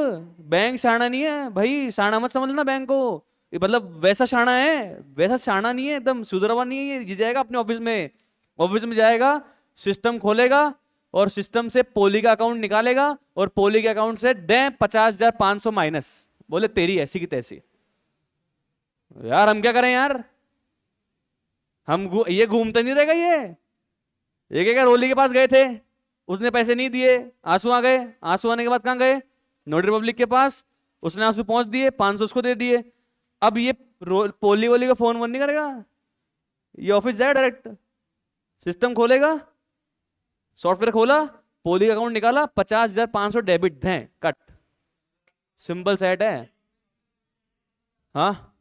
A: बैंक शाना नहीं है भाई, शाना मत समझना बैंक को, ये मतलब वैसा शाना है, वैसा शाना नहीं है, एकदम सुधरवा नहीं है ये जाएगा अपने ऑफिस में। ऑफिस में जाएगा, सिस्टम खोलेगा और सिस्टम से पोली का अकाउंट निकालेगा, और पोली के अकाउंट से दे 50,500 माइनस, बोले तेरी ऐसी की तैसी। यार हम क्या करें यार, ये घूमते नहीं रहेगा ये क्या, रोली के पास गए थे, उसने पैसे नहीं दिए, आंसू आ गए, आंसू आने के बाद कहां गए? नोटरी पब्लिक के पास, उसने आंसू पहुंच दिए, 500 उसको दे दिए। अब ये पोली वोली का फोन वोन नहीं करेगा, ये ऑफिस जाएगा डायरेक्ट, सिस्टम खोलेगा, सॉफ्टवेयर खोला, पोली का अकाउंट निकाला, 50,500 डेबिट दें, कट, सिंपल सेट है। हाँ,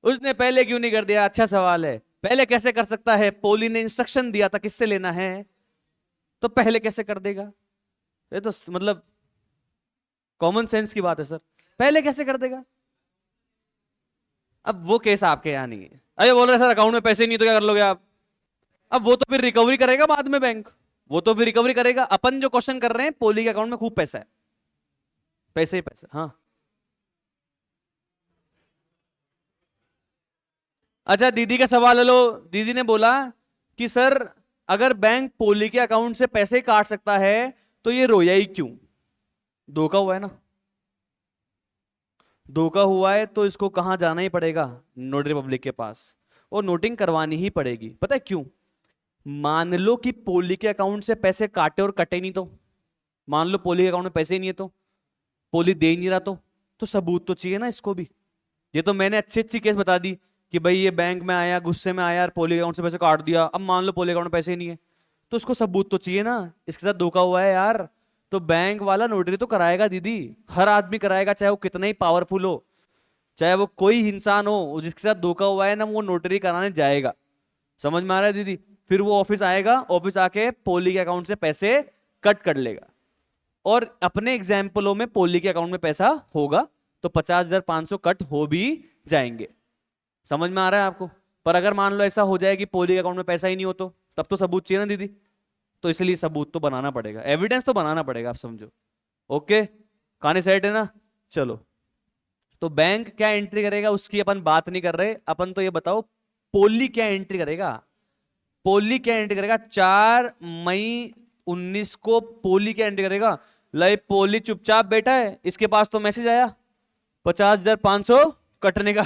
A: उसने पहले क्यों नहीं कर दिया? अच्छा सवाल है, पहले कैसे कर सकता है? पोली ने इंस्ट्रक्शन दिया था किससे लेना है, तो पहले कैसे कर देगा? ये तो मतलब कॉमन सेंस की बात है सर, पहले कैसे कर देगा? अब वो केस आपके यहां नहीं है, अरे बोल रहे सर अकाउंट में पैसे नहीं तो क्या कर लोगे आप? अब वो तो फिर रिकवरी करेगा बाद में बैंक, वो तो फिर रिकवरी करेगा। अपन जो क्वेश्चन कर रहे हैं, पोली के अकाउंट में खूब पैसा है, पैसे ही पैसे। हाँ, अच्छा दीदी का सवाल है लो। दीदी ने बोला कि सर अगर बैंक पोली के अकाउंट से पैसे काट सकता है तो ये रोया ही क्यों? धोखा हुआ है ना, धोखा हुआ है तो इसको कहां जाना ही पड़ेगा? नोटरी पब्लिक के पास, और नोटिंग करवानी ही पड़ेगी। पता है क्यों? मान लो कि पोली के अकाउंट से पैसे काटे और कटे नहीं तो, मान लो पोली के अकाउंट में पैसे ही नहीं है, तो पोली दे ही नहीं रहा, तो सबूत तो चाहिए ना इसको भी। ये तो मैंने अच्छी अच्छी केस बता दी कि भाई ये बैंक में आया, गुस्से में आया, पोली अकाउंट से पैसे काट दिया। अब मान लो पोली अकाउंट में पैसे ही नहीं है, तो उसको सबूत तो चाहिए ना, इसके साथ धोखा हुआ है यार। तो बैंक वाला नोटरी तो कराएगा दीदी, हर आदमी कराएगा, चाहे वो कितना ही पावरफुल हो, चाहे वो कोई इंसान हो, जिसके साथ धोखा हुआ है ना, वो नोटरी कराने जाएगा। समझ में आ रहा है दीदी? फिर वो ऑफिस आएगा, ऑफिस आके पोली के अकाउंट से पैसे कट कर लेगा, और अपने एग्जाम्पलों में पोली के अकाउंट में पैसा होगा तो 50,500 कट हो भी जाएंगे। समझ में आ रहा है आपको? पर अगर मान लो ऐसा हो जाए कि पोली के अकाउंट में पैसा ही नहीं हो, तो तब तो सबूत चाहिए ना दीदी, तो इसलिए सबूत तो बनाना पड़ेगा, एविडेंस तो बनाना पड़ेगा, आप समझो। ओके, कहानी सेट है ना? चलो, तो बैंक क्या एंट्री करेगा उसकी अपन बात नहीं कर रहे, अपन तो ये बताओ पोली क्या एंट्री करेगा। पोली क्या एंट्री करेगा? 4 मई 2019 को पोली क्या एंट्री करेगा? लाई पोली चुपचाप बैठा है, इसके पास तो मैसेज आया 50,500 कटने का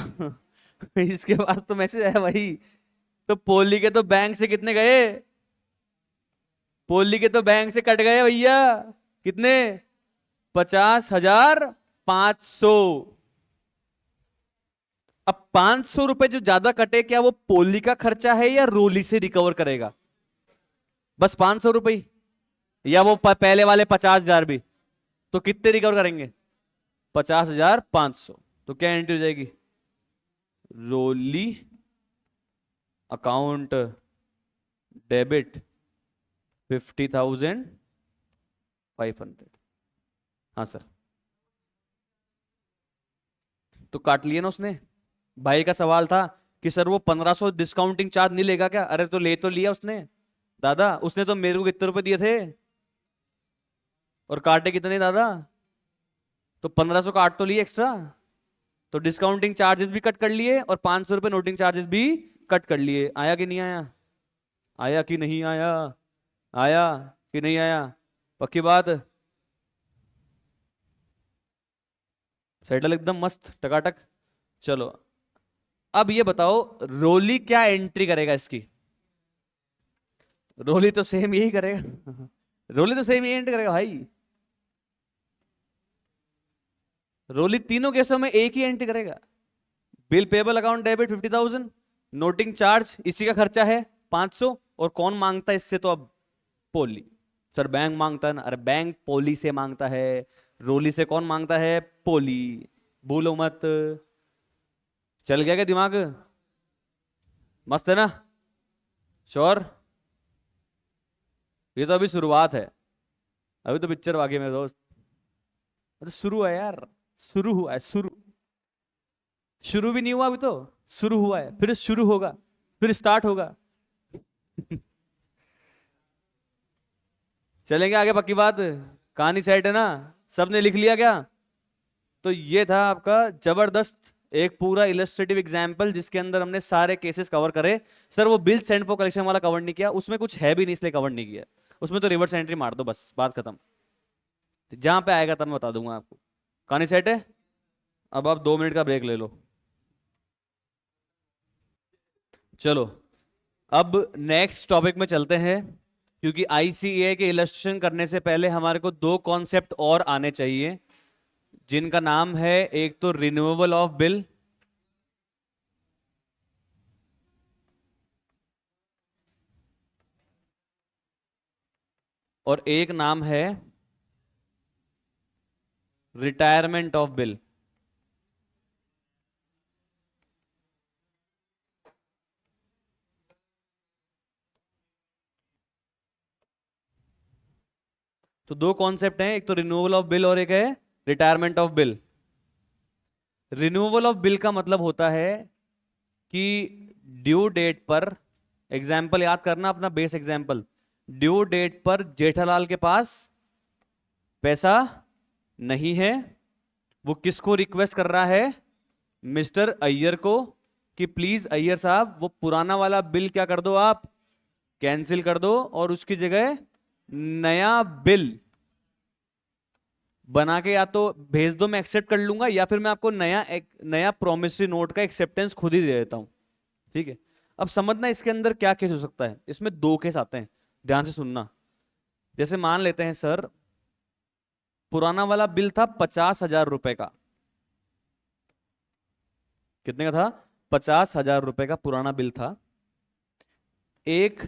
A: इसके पास तो मैसेज आया भाई। तो पोली के तो बैंक से कितने गए? पोली के तो बैंक से कट गए भैया, कितने? 50,500। अब 500 रुपए जो ज्यादा कटे, क्या वो पोली का खर्चा है या रोली से रिकवर करेगा? बस 500 रुपए ही? या वो पहले वाले 50,000 भी? तो कितने रिकवर करेंगे? 50,500। तो क्या एंट्री हो जाएगी? रोली अकाउंट डेबिट 50,500। हाँ सर, तो काट लिया ना उसने। भाई का सवाल था कि सर वो 1500 डिस्काउंटिंग चार्ज नहीं लेगा क्या? अरे तो ले तो लिया उसने दादा, उसने तो मेरे को कितने रुपए दिए थे और काटे कितने दादा? तो 1500 काट तो लिए एक्स्ट्रा, तो डिस्काउंटिंग चार्जेस भी कट कर लिए और 500 रुपए नोटिंग चार्जेस भी कट कर लिए। आया कि नहीं आया? आया कि नहीं आया? आया कि नहीं आया? पक्की बात? सेटल एकदम मस्त टकाटक। चलो अब ये बताओ, रोली क्या एंट्री करेगा इसकी? रोली तो सेम यही करेगा रोली तो सेम यही एंट्री करेगा भाई। रोली तीनों केसों में एक ही एंट्री करेगा। Bill payable account debit 50,000, noting charge इसी का खर्चा है 500, और कौन मांगता है इससे? तो अब पोली। सर बैंक मांगता है ना? अरे बैंक पोली से मांगता है, रोली से कौन मांगता है? पोली। भूलो मत। चल गया क्या दिमाग? मस्त है ना? श्योर? ये तो अभी शुरुआत है, अभी तो पिक्चर बाकी है मेरे दोस्त। तो शुरू है यार, शुरू हुआ है, शुरू। शुरू भी नहीं हुआ अभी तो, शुरू हुआ है, फिर शुरू होगा, फिर स्टार्ट होगा चलेंगे आगे, पक्की बात? कहानी सेट है ना? सबने लिख लिया क्या? तो ये था आपका जबरदस्त एक पूरा इलस्ट्रेटिव एग्जाम्पल जिसके अंदर हमने सारे केसेस कवर करे। सर वो बिल सेंड फॉर कलेक्शन वाला कवर नहीं किया, उसमें कुछ है भी नहीं इसलिए कवर नहीं किया। उसमें तो रिवर्स एंट्री मार दो बस, बात खत्म। जहां पे आएगा तब मैं बता दूंगा आपको। कहानी सेट है? अब आप 2 मिनट का ब्रेक ले लो। चलो अब नेक्स्ट टॉपिक में चलते हैं, क्योंकि आईसीए के इलस्ट्रेशन करने से पहले हमारे को 2 कॉन्सेप्ट और आने चाहिए, जिनका नाम है एक तो रिन्यूएबल ऑफ बिल, और एक नाम है रिटायरमेंट ऑफ बिल। तो 2 कॉन्सेप्ट हैं, एक तो रिन्यूअल ऑफ बिल और एक है retirement of bill. Renewal of bill का मतलब होता है कि ड्यू डेट पर, एग्जाम्पल याद करना अपना बेस एग्जाम्पल, ड्यू डेट पर जेठालाल के पास पैसा नहीं है, वो किसको रिक्वेस्ट कर रहा है? मिस्टर अय्यर को, कि प्लीज अय्यर साहब वो पुराना वाला बिल क्या कर दो, आप कैंसिल कर दो और उसकी जगह नया बिल बना के या तो भेज दो, मैं एक्सेप्ट कर लूंगा, या फिर मैं आपको नया प्रोमिसरी नोट का एक्सेप्टेंस खुद ही दे देता हूं। ठीक है? अब समझना इसके अंदर क्या केस हो सकता है। इसमें 2 केस आते हैं, ध्यान से सुनना। जैसे मान लेते हैं सर पुराना वाला बिल था 50,000 रुपए का। कितने का था? 50,000 रुपए का पुराना बिल था। 1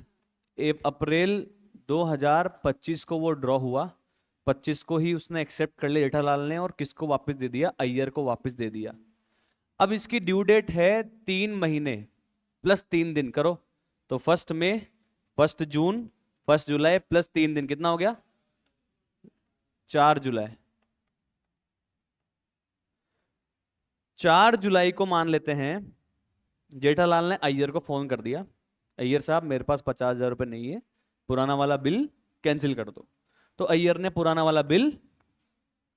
A: अप्रैल 2025 को वो ड्रॉ हुआ, 25 को ही उसने एक्सेप्ट कर लिया जेठालाल ने, और किसको वापस दे दिया? अय्यर को वापस दे दिया। अब इसकी ड्यू डेट है 3 महीने प्लस 3 दिन, करो तो 1 मई, 1 जून, 1 जुलाई प्लस 3 दिन, कितना हो गया? 4 जुलाई। 4 जुलाई को मान लेते हैं जेठालाल ने अय्यर को फोन कर दिया, अय्यर साहब मेरे पास 50,000 रुपए नहीं है, पुराना वाला बिल कैंसिल कर दो। तो अय्यर ने पुराना वाला बिल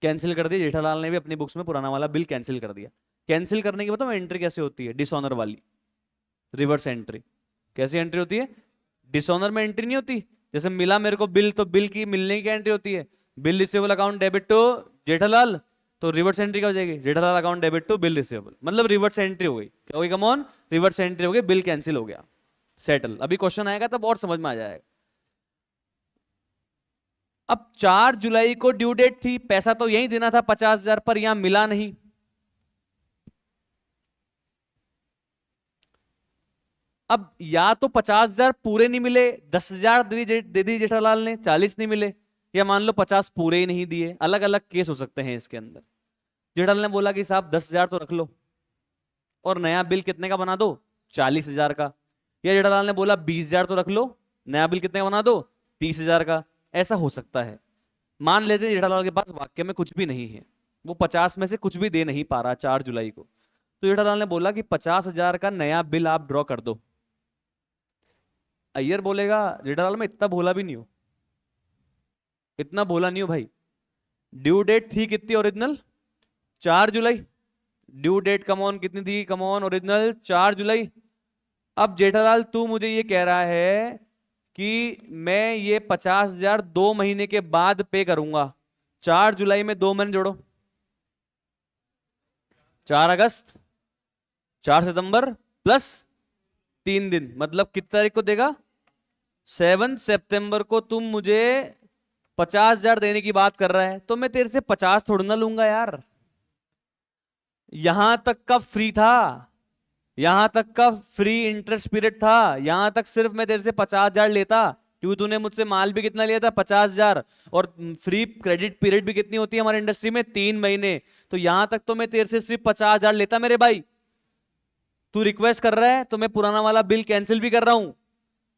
A: कैंसिल कर दिया, जेठालाल ने भी अपनी बुक्स में पुराना वाला बिल कैंसिल कर दिया। कैंसिल करने के बाद में एंट्री कैसे होती है? डिसऑनर वाली, रिवर्स एंट्री। कैसी एंट्री होती है? डिसऑनर में एंट्री नहीं होती। जैसे मिला मेरे को बिल, तो बिल की मिलने की एंट्री होती है, bill receivable account debit to Jethalal, तो रिवर्स एंट्री क्या हो जाएगी? Jethalal account debit to bill receivable, मतलब रिवर्स एंट्री हो गई। क्या हो गई? कम ऑन, रिवर्स एंट्री हो गई, बिल कैंसिल हो गया, सेटल। अभी क्वेश्चन आएगा तब और समझ में आ जाएगा। अब 4 जुलाई को ड्यू डेट थी, पैसा तो यही देना था 50,000, पर यहां मिला नहीं। अब या तो 50,000 पूरे नहीं मिले, 10,000 दे दी जेठालाल ने, 40 नहीं मिले, या मान लो 50 पूरे ही नहीं दिए। अलग अलग केस हो सकते हैं इसके अंदर। जेठालाल ने बोला कि साहब 10,000 तो रख लो और नया बिल कितने का बना दो? 40,000 का। या जेठालाल ने बोला 20,000 तो रख लो, नया बिल कितने का बना दो? 30,000 का। ऐसा हो सकता है। मान लेते हैं जेठालाल के पास वाक्य में कुछ भी नहीं है, वो 50 में से कुछ भी दे नहीं पा रहा 4 जुलाई को, तो जेठालाल ने बोला कि 50,000 का नया बिल आप ड्रॉ कर दो। अय्यर बोलेगा जेठालाल मैं इतना भोला भी नहीं हूं, इतना भोला नहीं हूं भाई। ड्यू डेट थी कितनी ओरिजिनल? 4 जुलाई। ड्यू डेट कमॉन कितनी थी? कमॉन ओरिजिनल 4 जुलाई। अब जेठालाल तू मुझे ये कह रहा है कि मैं ये 50,000 2 महीने के बाद पे करूंगा। 4 जुलाई में 2 महीने जोड़ो, 4 अगस्त, 4 सितंबर प्लस 3 दिन, मतलब कितनी तारीख को देगा? 7 सितंबर को तुम मुझे 50,000 देने की बात कर रहा है, तो मैं तेरे से 50 थोड़ी ना लूंगा यार। यहां तक का फ्री था, यहां तक का फ्री इंटरेस्ट पीरियड था, यहां तक सिर्फ मैं तेरे से 50,000 लेता, क्योंकि तूने मुझसे माल भी कितना लिया था? 50,000। और फ्री क्रेडिट पीरियड भी कितनी होती है हमारी इंडस्ट्री में? 3 महीने। तो यहां तक तो मैं तेरे से सिर्फ 50,000 लेता मेरे भाई। तू रिक्वेस्ट कर रहा है तो मैं पुराना वाला बिल कैंसिल भी कर रहा हूं,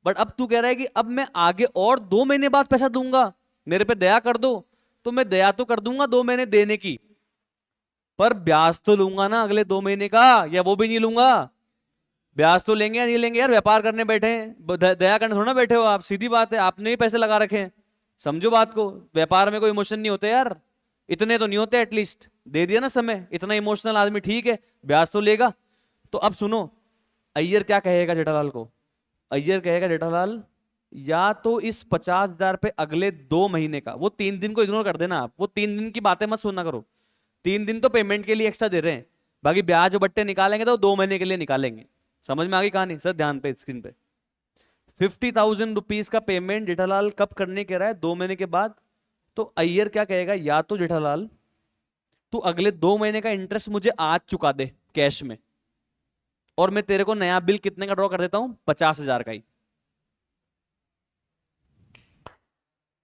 A: बट अब तू कह रहा है कि अब मैं आगे और 2 महीने बाद पैसा दूंगा, मेरे पे दया कर दो। तो मैं दया तो कर दूंगा 2 महीने देने की, पर ब्याज तो लूंगा ना अगले 2 महीने का, या वो भी नहीं लूंगा? ब्याज तो लेंगे या नहीं लेंगे यार? व्यापार करने बैठे हैं, दया करने थोड़ा ना बैठे हो आप, सीधी बात है, आपने ही पैसे लगा रखे हैं। समझो बात को, व्यापार में कोई इमोशन नहीं होते यार, इतने तो नहीं होते, एटलीस्ट दे दिया ना समय, इतना इमोशनल आदमी ठीक है, ब्याज तो लेगा। तो अब सुनो, अय्यर क्या कहेगा जेठालाल को? अय्यर कहेगा जेठालाल या तो इस 50,000 पे अगले 2 महीने का, वो 3 दिन को इग्नोर कर देना आप, वो 3 दिन की बातें मत सुनना करो। 3 दिन तो पेमेंट के लिए एक्स्ट्रा दे रहे हैं, बाकी ब्याज बट्टे निकालेंगे तो 2 महीने के लिए निकालेंगे। समझ में आ गई कहानी? सर ध्यान पे स्क्रीन पे 50,000 रुपीज का पेमेंट जेठालाल कब करने कह रहा है? 2 महीने के बाद। तो अय्यर क्या कहेगा, या तो जेठालाल तू अगले 2 महीने का इंटरेस्ट मुझे आज चुका दे कैश में, और मैं तेरे को नया बिल कितने का ड्रॉ कर देता हूं? 50,000 का ही।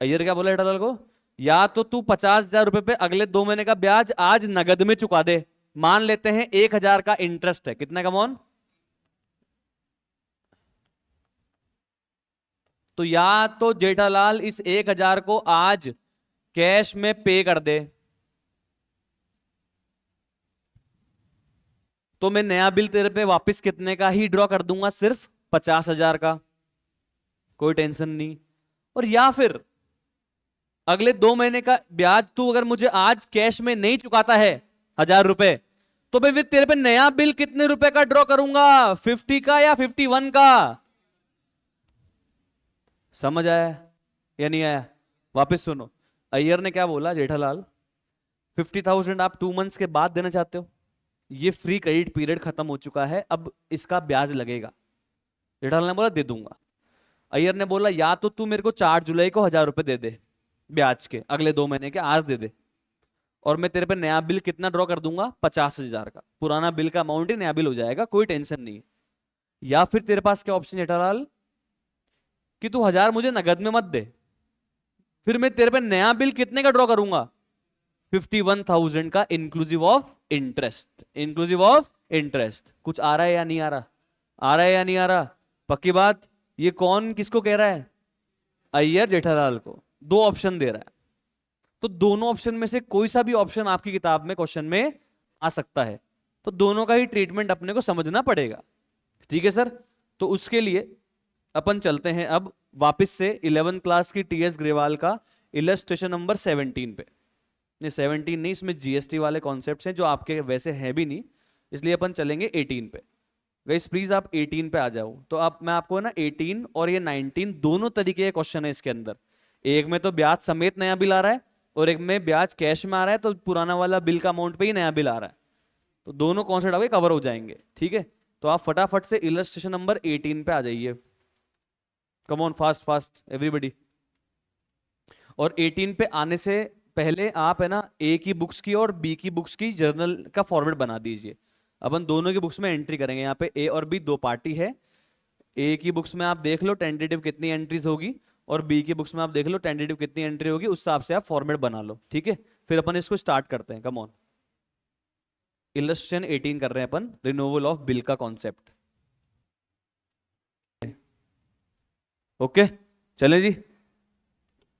A: अय्यर क्या बोला जेठालाल को? या तो तू 50,000 रुपए पे अगले 2 महीने का ब्याज आज नगद में चुका दे। मान लेते हैं 1,000 का इंटरेस्ट है, कितना का मौन? तो या तो जेठालाल इस 1,000 को आज कैश में पे कर दे, तो मैं नया बिल तेरे पे वापस कितने का ही ड्रॉ कर दूंगा? सिर्फ 50,000 का, कोई टेंशन नहीं। और या फिर अगले 2 महीने का ब्याज तू अगर मुझे आज कैश में नहीं चुकाता है 1,000 रुपए, तो मैं फिर तेरे पे नया बिल कितने रुपए का ड्रॉ करूंगा? 50 का या 51 का? समझ आया या नहीं आया? वापस सुनो, अय्यर ने क्या बोला? जेठालाल 50,000 आप 2 मंथ्स के बाद देना चाहते हो, ये फ्री क्रेडिट पीरियड खत्म हो चुका है, अब इसका ब्याज लगेगा। जेठालाल ने बोला दे दूंगा। अय्यर ने बोला या तो तू मेरे को 4 जुलाई को 1,000 रुपए दे दे ब्याज के, अगले 2 महीने के आज दे दे, और मैं तेरे पे नया बिल कितना ड्रॉ कर दूंगा? 50,000 का, पुराना बिल का अमाउंट ही नया बिल हो जाएगा, कोई टेंशन नहीं। या फिर तेरे पास क्या ऑप्शन जेठालाल कि तू 1,000 मुझे नगद में मत दे, फिर मैं तेरे पे नया बिल कितने का ड्रॉ करूंगा? 51,000 का inclusive of interest, inclusive of interest. कुछ आ रहा है या नहीं आ रहा? आ रहा है या नहीं आ रहा? पक्की बात? ये कौन किसको कह रहा है? अय्यर जेठालाल को। दो ऑप्शन दे रहा है, तो दोनों ऑप्शन में से कोई सा भी ऑप्शन आपकी किताब में क्वेश्चन में आ सकता है, तो दोनों का ही ट्रीटमेंट अपने को समझना पड़ेगा। ठीक है सर, तो उसके लिए अपन चलते हैं अब वापस से 11th क्लास की टीएस ग्रेवाल का इलस्ट्रेशन नंबर 17 पे। नहीं 17 नहीं, इसमें जीएसटी वाले कॉन्सेप्ट्स हैं जो आपके वैसे हैं भी नहीं, इसलिए अपन चलेंगे 18 पे। गाइस प्लीज आप 18 पे आ जाओ। तो आप मैं आपको ना 18 और ये 19 दोनों तरीके के क्वेश्चन है इसके अंदर। एक में तो ब्याज समेत नया बिल आ रहा है, और एक में ब्याज कैश में आ रहा है, तो पुराना वाला बिल का अमाउंट पे ही नया बिल आ रहा है, तो दोनों कॉन्सेप्ट आपके कवर हो जाएंगे। ठीक है, तो आप फटाफट से इलस्ट्रेशन नंबर 18 पे आ जाइए। Come on fast fast everybody. और 18 पे आने से पहले आप है ना ए की बुक्स की और बी की बुक्स की जर्नल का फॉर्मेट बना दीजिए। अपन दोनों की बुक्स में एंट्री करेंगे, यहाँ पे ए और बी दो पार्टी है। ए की बुक्स में आप देख लो टेंटेटिव कितनी एंट्रीज होगी, और बी की बुक्स में आप देख लो टेंटेटिव कितनी एंट्री होगी, उस हिसाब से आप फॉर्मेट बना लो। ठीक है, फिर अपन इसको स्टार्ट करते हैं। कम ऑन, इलस्ट्रेशन 18 कर रहे हैं अपन, रिन्यूअल ऑफ बिल का कॉन्सेप्ट। ओके चले जी,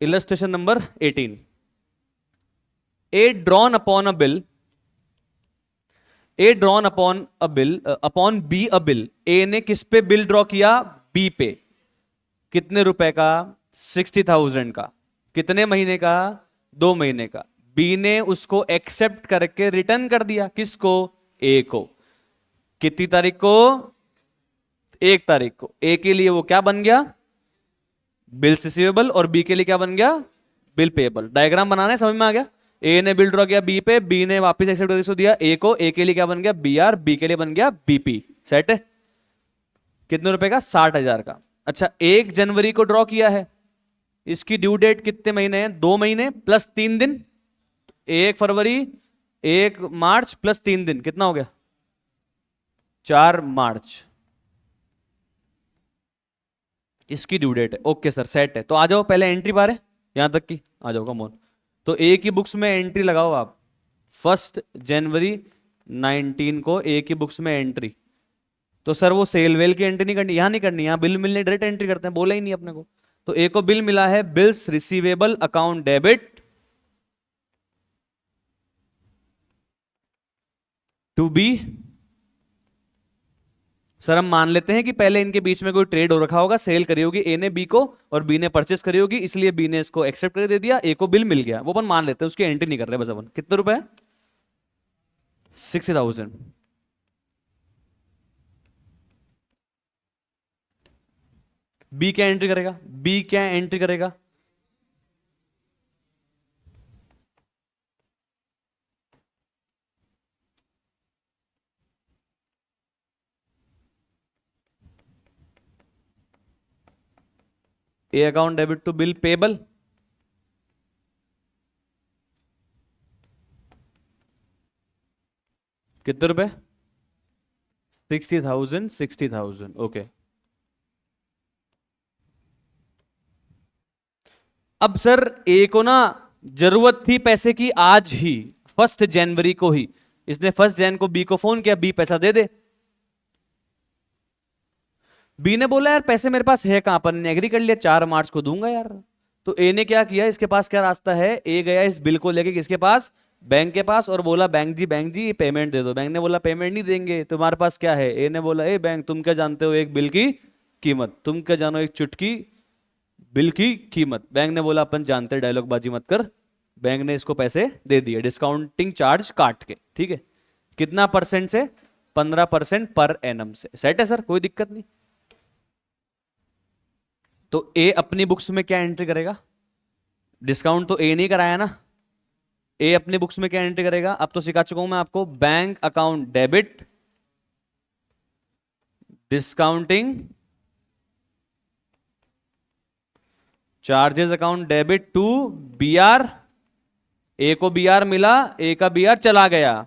A: illustration number 18। A drawn upon a bill, A drawn upon B a bill. A ने किस पे बिल ड्रॉ किया? बी पे। कितने रुपए का? 60,000 का। कितने महीने का? 2 महीने का। बी ने उसको एक्सेप्ट करके रिटर्न कर दिया। किसको? ए को। कितनी तारीख को? 1 तारीख को। ए के लिए वो क्या बन गया? Bill receivable. और बी के लिए क्या बन गया? Bill payable. डायग्राम बनाना है, समझ में आ गया? ए ने बिल ड्रॉ किया बी पे, बी ने वापस एक्सेप्ट करके दिया ए को। ए के लिए क्या बन गया? B are. बी के लिए बन गया बीपी। सेट है? कितने रुपए का? 60,000 का। अच्छा, 1 जनवरी को ड्रॉ किया है, इसकी ड्यू डेट कितने महीने हैं? 2 महीने प्लस 3 दिन। 1 फरवरी, 1 मार्च प्लस 3 दिन, कितना हो गया? 4 मार्च। इसकी ड्यू डेट है। ओके सर, सेट है। तो आ जाओ, पहले एंट्री बार है यहां तक की, आ जाओ कम ऑन। तो ए की बुक्स में एंट्री लगाओ आप। 1 जनवरी 2019 को ए की बुक्स में एंट्री। तो सर वो सेल वेल की एंट्री नहीं करनी, यहां नहीं करनी, यहां बिल मिलने डायरेक्ट एंट्री करते हैं, बोला ही नहीं अपने को। तो ए को बिल मिला है, bills receivable account debit to B. Sir हम मान लेते हैं कि पहले इनके बीच में कोई ट्रेड हो रखा होगा, सेल करी होगी ए ने बी को और बी ने परचेस करी होगी, इसलिए बी ने इसको एक्सेप्ट कर दे दिया, ए को बिल मिल गया, वो अपन मान लेते हैं, उसकी एंट्री नहीं कर रहे बस अपन। कितने रुपए? 60,000। बी क्या एंट्री करेगा? बी क्या एंट्री करेगा? A account debit to bill payable. कितने रुपए? 60,000, 60,000। ओके। अब सर ए को ना जरूरत थी पैसे की आज ही, 1 जनवरी को ही। इसने 1 जन को बी को फोन किया, बी पैसा दे दे। बी ने बोला यार पैसे मेरे पास है कहां, अपन ने एग्री कर लिया 4 मार्च को दूंगा यार। तो ए ने क्या किया, इसके पास क्या रास्ता है, ए गया इस बिल को लेके किसके पास? बैंक के पास, और बोला बैंक जी पेमेंट दे दो। बैंक ने बोला पेमेंट नहीं देंगे, तुम्हारे पास क्या है? ए ने बोला ए बैंक, तुम क्या जानते हो एक बिल की कीमत, तुम क्या जानो एक चुटकी बिल की कीमत। बैंक ने बोला अपन जानते, डायलॉग बाजी मत कर। बैंक ने इसको पैसे दे दिए डिस्काउंटिंग चार्ज काट के। ठीक है, कितना परसेंट से? 15% पर एनम से। सेट है सर, कोई दिक्कत नहीं। तो ए अपनी बुक्स में क्या एंट्री करेगा? डिस्काउंट तो ए नहीं कराया ना, ए अपनी बुक्स में क्या एंट्री करेगा? अब तो सिखा चुका हूं मैं आपको, bank account debit discounting charges account debit to B R. A को बी आर मिला, ए का बी आर चला गया।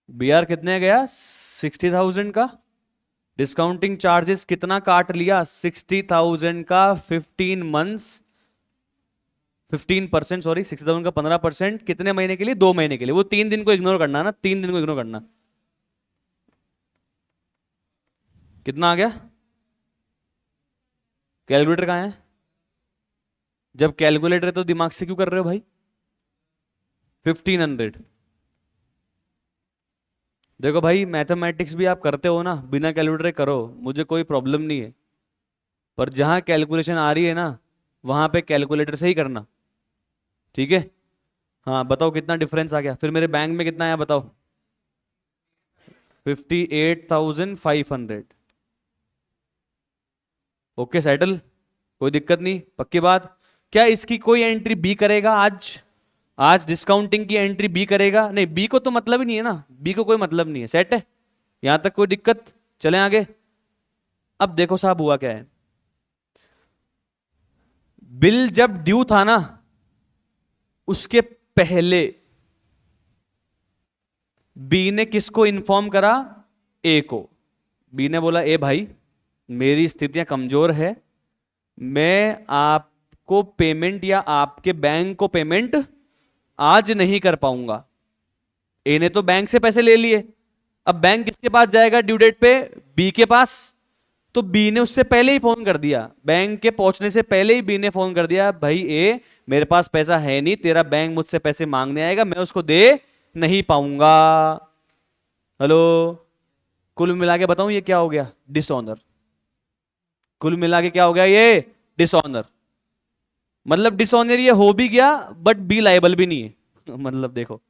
A: बी आर कितने गया? 60,000 का। डिस्काउंटिंग चार्जेस कितना काट लिया? 60,000 का 15 मंथ्स, 15%, सॉरी 60,000 का 15%। कितने महीने के लिए? 2 महीने के लिए। वो 3 दिन को इग्नोर करना ना, 3 दिन को इग्नोर करना। कितना आ गया? कैलकुलेटर कहां है? जब कैलकुलेटर है तो दिमाग से क्यों कर रहे हो भाई? 1500। देखो भाई, मैथमेटिक्स भी आप करते हो ना, बिना कैलकुलेटर करो, मुझे कोई प्रॉब्लम नहीं है, पर जहां कैलकुलेशन आ रही है ना, वहां पे कैलकुलेटर से ही करना। ठीक है? हाँ बताओ कितना डिफरेंस आ गया? फिर मेरे बैंक में कितना आया बताओ? 58,500। ओके सेटल, कोई दिक्कत नहीं, पक्की बात। क्या इसकी कोई एंट्री बी करेगा आज? आज डिस्काउंटिंग की एंट्री बी करेगा? नहीं, बी को तो मतलब ही नहीं है ना, बी को कोई मतलब नहीं है। सेट है? यहां तक कोई दिक्कत? चलें आगे। अब देखो साहब हुआ क्या है, बिल जब ड्यू था ना, उसके पहले बी ने किसको इन्फॉर्म करा? ए को। बी ने बोला ए भाई, मेरी स्थितियां कमजोर है, मैं आपको पेमेंट या आपके बैंक को पेमेंट आज नहीं कर पाऊंगा। ए ने तो बैंक से पैसे ले लिए, अब बैंक किसके पास जाएगा ड्यू डेट पे? बी के पास। तो बी ने उससे पहले ही फोन कर दिया, बैंक के पहुंचने से पहले ही बी ने फोन कर दिया, भाई ए मेरे पास पैसा है नहीं, तेरा बैंक मुझसे पैसे मांगने आएगा, मैं उसको दे नहीं पाऊंगा। हेलो, कुल मिला के बताऊं ये क्या हो गया? डिसऑनर। कुल मिला के क्या हो गया ये? डिसऑनर। मतलब डिसऑनर ये हो भी गया बट बी लायबल भी नहीं है। मतलब देखो,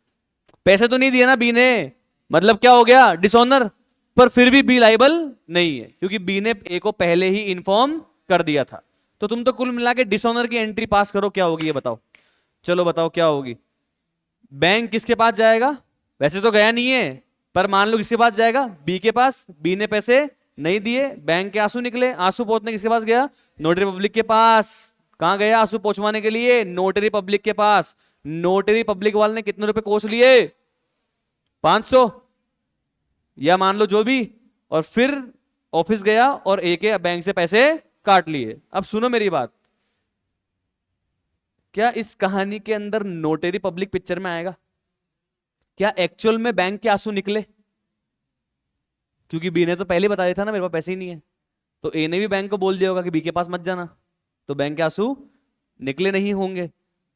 A: पैसे तो नहीं दिए ना बी ने, मतलब क्या हो गया? डिसऑनर। पर फिर भी बी लायबल नहीं है क्योंकि बी ने ए को पहले ही इन्फॉर्म कर दिया था। तो तुम तो कुल मिला के डिसऑनर की एंट्री पास करो, क्या होगी ये बताओ। चलो बताओ क्या होगी। बैंक किसके पास जाएगा? वैसे तो गया नहीं है, पर मान लो किसके पास जाएगा? बी के पास। बी ने पैसे नहीं दिए, बैंक के आंसू निकले। आंसू पहुंचने किसके पास गया? नोटरी पब्लिक के पास। कहां गया आंसू पहुंचवाने के लिए? नोटरी पब्लिक के पास। नोटरी पब्लिक वाले ने कितने रुपए कोस लिए? 500 या मान लो जो भी। और फिर ऑफिस गया और ए के बैंक से पैसे काट लिए। अब सुनो मेरी बात, क्या इस कहानी के अंदर नोटरी पब्लिक पिक्चर में आएगा? क्या एक्चुअल में बैंक के आंसू निकले? क्योंकि बी ने तो पहले बता दिया था ना मेरे पास पैसे ही नहीं है, तो ए ने भी बैंक को बोल दिया होगा कि बी के पास मत जाना, तो बैंक के आंसू निकले नहीं होंगे।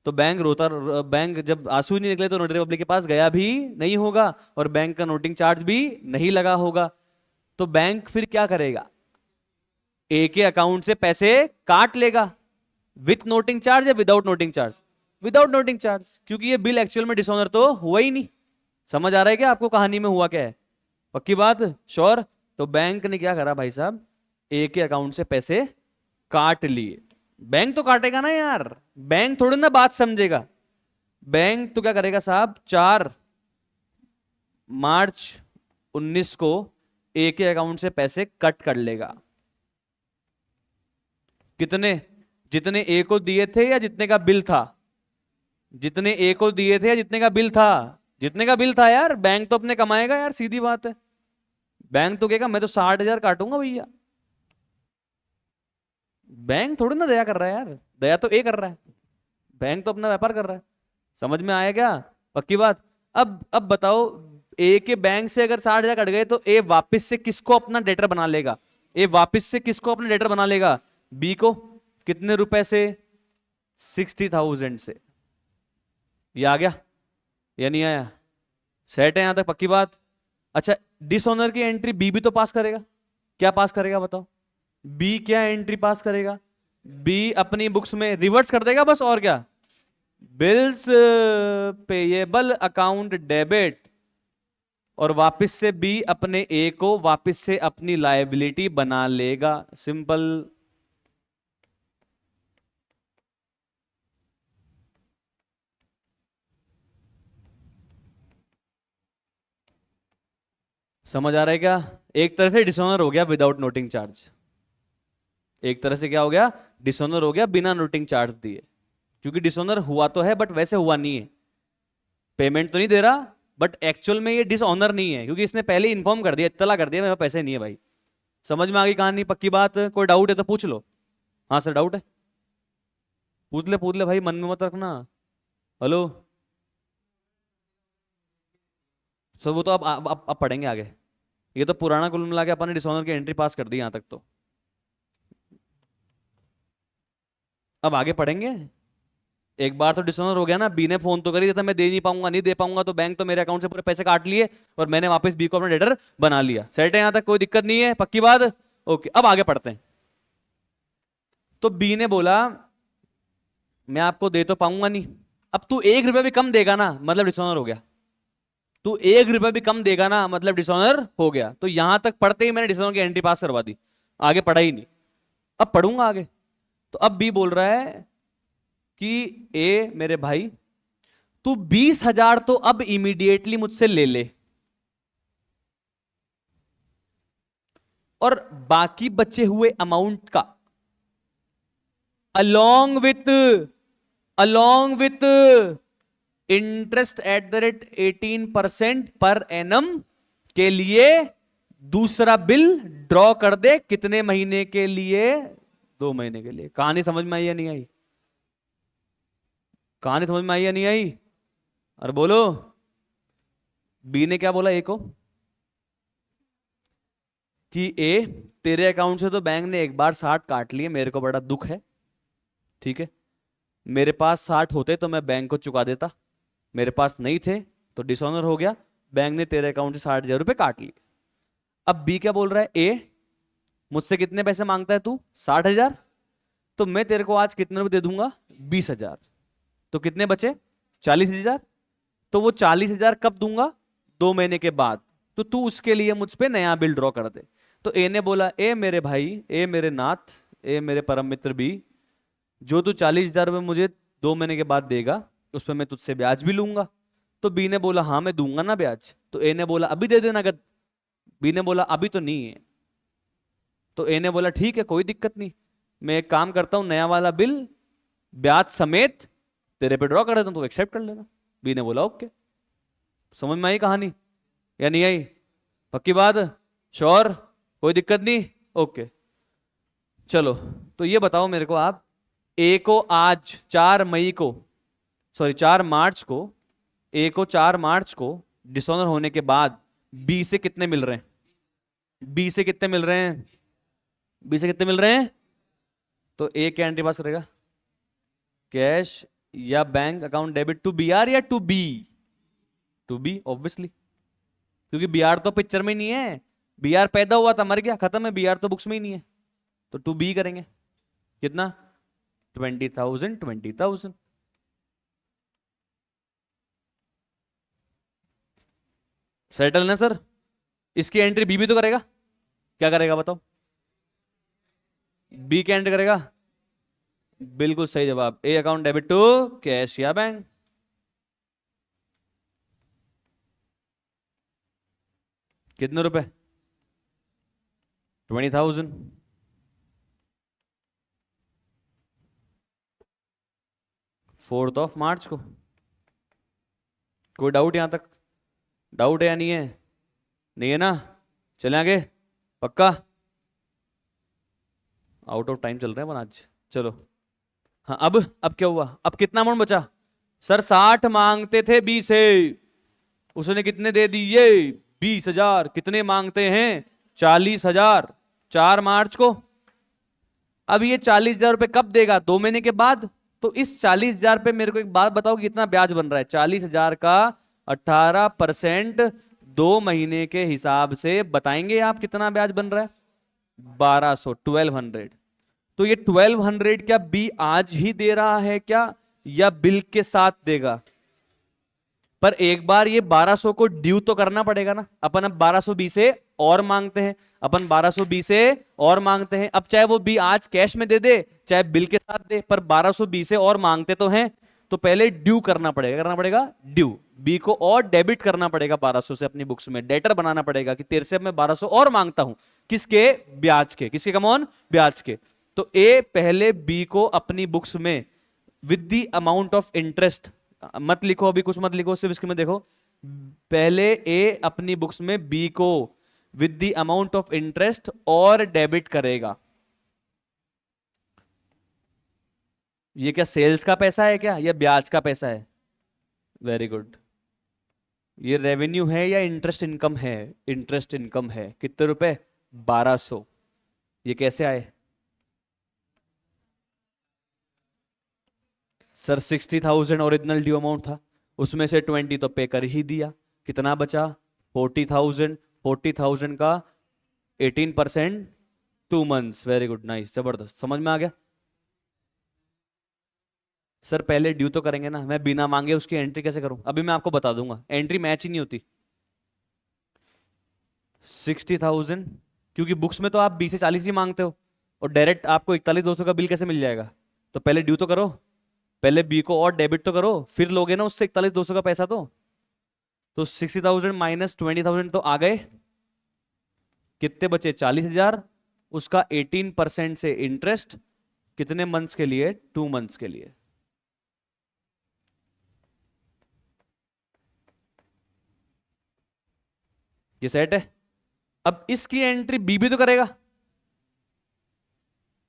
A: तो बैंक रोता, बैंक जब आंसू ही नहीं निकले तो नोटरी पब्लिक के पास गया भी नहीं होगा और बैंक का नोटिंग चार्ज भी नहीं लगा होगा। तो बैंक फिर क्या करेगा? ए के अकाउंट से पैसे काट लेगा विथ नोटिंग चार्ज या without noting charge? Without noting charge, क्योंकि ये बिल एक्चुअल में डिसऑनर तो हुआ ही नहीं। समझ आ रहा है क्या आपको कहानी में हुआ क्या है? पक्की बात, श्योर। तो बैंक ने क्या करा भाई साहब, ए के अकाउंट से पैसे काट लिए। बैंक तो काटेगा ना यार, बैंक थोड़ी ना बात समझेगा। बैंक तो क्या करेगा साहब, 4 मार्च 19 को ए के अकाउंट से पैसे कट कर लेगा। कितने? जितने ए को दिए थे या जितने का बिल था? जितने ए को दिए थे या जितने का बिल था? जितने का बिल था यार। बैंक तो अपने कमाएगा यार, सीधी बात है। बैंक तो कहेगा मैं तो 60,000 काटूंगा भैया। बैंक थोड़ी ना दया कर रहा है यार, दया तो ए कर रहा है। बैंक तो अपना व्यापार कर रहा है। समझ में आया क्या? पक्की बात। अब बताओ, ए के बैंक से अगर 60,000 कट गए तो ए वापस से किसको अपना डेटर बना लेगा? ए वापस से किसको अपना डेटर बना लेगा? बी को। कितने रुपए से? 60,000 से। ये आ गया या नहीं आया? सेट है यहां तक? पक्की बात। अच्छा, डिसऑनर की एंट्री बी भी तो पास करेगा। क्या पास करेगा बताओ? बी क्या एंट्री पास करेगा? बी अपनी बुक्स में रिवर्स कर देगा बस, और क्या? बिल्स पेएबल अकाउंट डेबिट, और वापस से बी अपने ए को वापस से अपनी लायबिलिटी बना लेगा। सिंपल। समझ आ रहा है क्या? एक तरह से डिसऑनर हो गया विदाउट नोटिंग चार्ज। एक तरह से क्या हो गया? डिसऑनर हो गया बिना नोटिंग चार्ज दिए। क्योंकि डिसऑनर हुआ तो है बट वैसे हुआ नहीं है, पेमेंट तो नहीं दे रहा, बट एक्चुअल में ये डिसऑनर नहीं है क्योंकि इसने पहले इन्फॉर्म कर दिया, इत्तला कर दिया मेरे पास पैसे नहीं है भाई। समझ में आ गई कहानी? पक्की बात। कोई डाउट है तो पूछ लो। हाँ सर डाउट है, पूछ ले भाई, मन में मत रखना। हेलो। सर वो तो अब पढ़ेंगे आगे। ये तो पुराना कुल मिला के अपन ने डिसऑनर की एंट्री पास कर दी यहां तक, तो अब आगे पढ़ेंगे। एक बार तो डिसऑनर हो गया ना, बी ने फोन तो कर ही दिया था मैं दे नहीं पाऊंगा, नहीं दे पाऊंगा, तो बैंक तो मेरे अकाउंट से पूरे पैसे काट लिए और मैंने वापस बी को अपना डेटर बना लिया। सेट है यहां तक? कोई दिक्कत नहीं है? पक्की बात। ओके, अब आगे पढ़ते हैं। तो बी ने बोला मैं आपको दे तो पाऊंगा नहीं। अब तू 1 रुपया भी कम देगा ना मतलब डिसऑनर हो गया। तू 1 रुपया भी कम देगा ना मतलब डिसऑनर हो गया। तो यहां तक पढ़ते ही मैंने डिसऑनर की एंट्री पास करवा दी, आगे पढ़ा ही नहीं। अब पढ़ूंगा आगे। तो अब बी बोल रहा है कि ए मेरे भाई, तू 20,000 तो अब इमीडिएटली मुझसे ले ले, और बाकी बचे हुए अमाउंट का along with interest at the rate 18% per annum के लिए दूसरा बिल ड्रॉ कर दे। कितने महीने के लिए? 2 महीने के लिए। कहानी समझ में आई या नहीं आई? कहानी समझ में आई या नहीं आई? और बोलो। बी ने क्या बोला ए को कि ए, तेरे अकाउंट से तो बैंक ने एक बार 60 काट लिए, मेरे को बड़ा दुख है, ठीक है, मेरे पास 60 होते तो मैं बैंक को चुका देता, मेरे पास नहीं थे तो डिसऑनर हो गया, बैंक ने तेरे अकाउंट से 60,000 रुपए काट लिए। अब बी क्या बोल रहा है, ए मुझसे कितने पैसे मांगता है तू, 60,000, तो मैं तेरे को आज कितने रुपए दे दूंगा, 20,000, तो कितने बचे, 40,000, तो वो 40,000 कब दूंगा, 2 महीने के बाद, तो तू उसके लिए मुझ पे नया बिल ड्रॉ कर दे। तो ए ने बोला, ए मेरे भाई, ए मेरे नाथ, ए मेरे परम मित्र बी, जो तू 40,000 रुपये मुझे 2 महीने के बाद देगा उसमें मैं तुझसे ब्याज भी लूंगा। तो बी ने बोला हाँ मैं दूंगा ना ब्याज। तो ए ने बोला अभी दे देना नगद। बी ने बोला अभी तो नहीं है। तो ए ने बोला ठीक है कोई दिक्कत नहीं, मैं एक काम करता हूं, नया वाला बिल ब्याज समेत तेरे पे ड्रॉ कर देता हूं, तो एक्सेप्ट कर लेना। बी ने बोला ओके। समझ में आई कहानी या नहीं आई? पक्की बात, श्योर, कोई दिक्कत नहीं, ओके। चलो तो ये बताओ मेरे को आप, ए को आज 4 मार्च को, ए को 4 मार्च को डिसऑनर होने के बाद बी से कितने मिल रहे हैं, बी से कितने मिल रहे हैं, बी से कितने मिल रहे हैं? तो ए क्या एंट्री पास करेगा, कैश या bank account debit to B R या to B, to B obviously, क्योंकि बी आर तो पिक्चर में नहीं है, बी आर पैदा हुआ था मर गया खत्म है, बी आर तो बुक्स में ही नहीं है, तो टू बी करेंगे। कितना, 20,000 20,000। सेटल ना सर? इसकी एंट्री बी भी तो करेगा, क्या करेगा बताओ, बी क्या एंट्री करेगा? बिल्कुल सही जवाब, A account debit to cash या बैंक। कितने रुपए, 20,000। 4 मार्च को। कोई डाउट यहां तक? डाउट है या नहीं है? नहीं है ना? चले आगे, पक्का? आउट ऑफ टाइम चल रहे हैं अपन आज। चलो हाँ, अब क्या हुआ, अब कितना अमाउंट बचा? सर 60 मांगते थे बी से, उसने कितने दे दिए, 20,000। कितने मांगते हैं, 40,000, 4 मार्च को। अब ये 40,000 रुपए कब देगा, 2 महीने के बाद। तो इस 40,000 पे मेरे को एक बात बताओ, कितना ब्याज बन रहा है? 40,000 का 18% 2 महीने के हिसाब से बताएंगे आप कितना ब्याज बन रहा है? 1200, 1200। तो ये 1200 क्या बी आज ही दे रहा है क्या, या बिल के साथ देगा? पर एक बार ये 1200 को ड्यू तो करना पड़ेगा ना। अपन अब 1200 बी से और मांगते हैं, अपन 1200 बी से और मांगते हैं। अब चाहे वो बी आज कैश में दे दे चाहे बिल के साथ दे, पर 1200 बी से और मांगते तो हैं, तो पहले ड्यू करना पड़ेगा ड्यू। बी को और डेबिट करना पड़ेगा 1200 से, अपनी बुक्स में डेटर बनाना पड़ेगा कि तेरे से अब मैं 1200 और मांगता हूं। किसके? ब्याज के। किसके? कमॉन, ब्याज के। तो ए पहले बी को अपनी बुक्स में with the amount of interest, मत लिखो अभी, कुछ मत लिखो, सिर्फ इसके में देखो, पहले ए अपनी बुक्स में बी को with the amount of interest और डेबिट करेगा। ये क्या सेल्स का पैसा है क्या, या ब्याज का पैसा है? Very good. ये रेवेन्यू है या इंटरेस्ट इनकम है? इंटरेस्ट इनकम है। कितने रुपए? 1200। ये कैसे आए सर? 60,000 ओरिजिनल ड्यू अमाउंट था, उसमें से 20 तो पे कर ही दिया, कितना बचा? 40,000। 40,000 का 18%, 2 मंथ्स। वेरी गुड, नाइस, जबरदस्त, समझ में आ गया? सर पहले ड्यू तो करेंगे ना, मैं बिना मांगे उसकी एंट्री कैसे करूं? अभी मैं आपको बता दूंगा, एंट्री मैच ही नहीं होती। 60,000, क्योंकि बुक्स में तो आप 20 से 40 ही मांगते हो, और डायरेक्ट आपको 41,200 का बिल कैसे मिल जाएगा? तो पहले ड्यू तो करो, पहले बी को और डेबिट तो करो, फिर लोगे ना उससे 41,200 का पैसा। तो 60,000 माइनस 20,000 तो आ गए, कितने बचे? 40,000। उसका 18% से इंटरेस्ट, कितने मंथ्स के लिए? 2 मंथ्स के लिए। ये सेट है। अब इसकी एंट्री बी भी तो करेगा।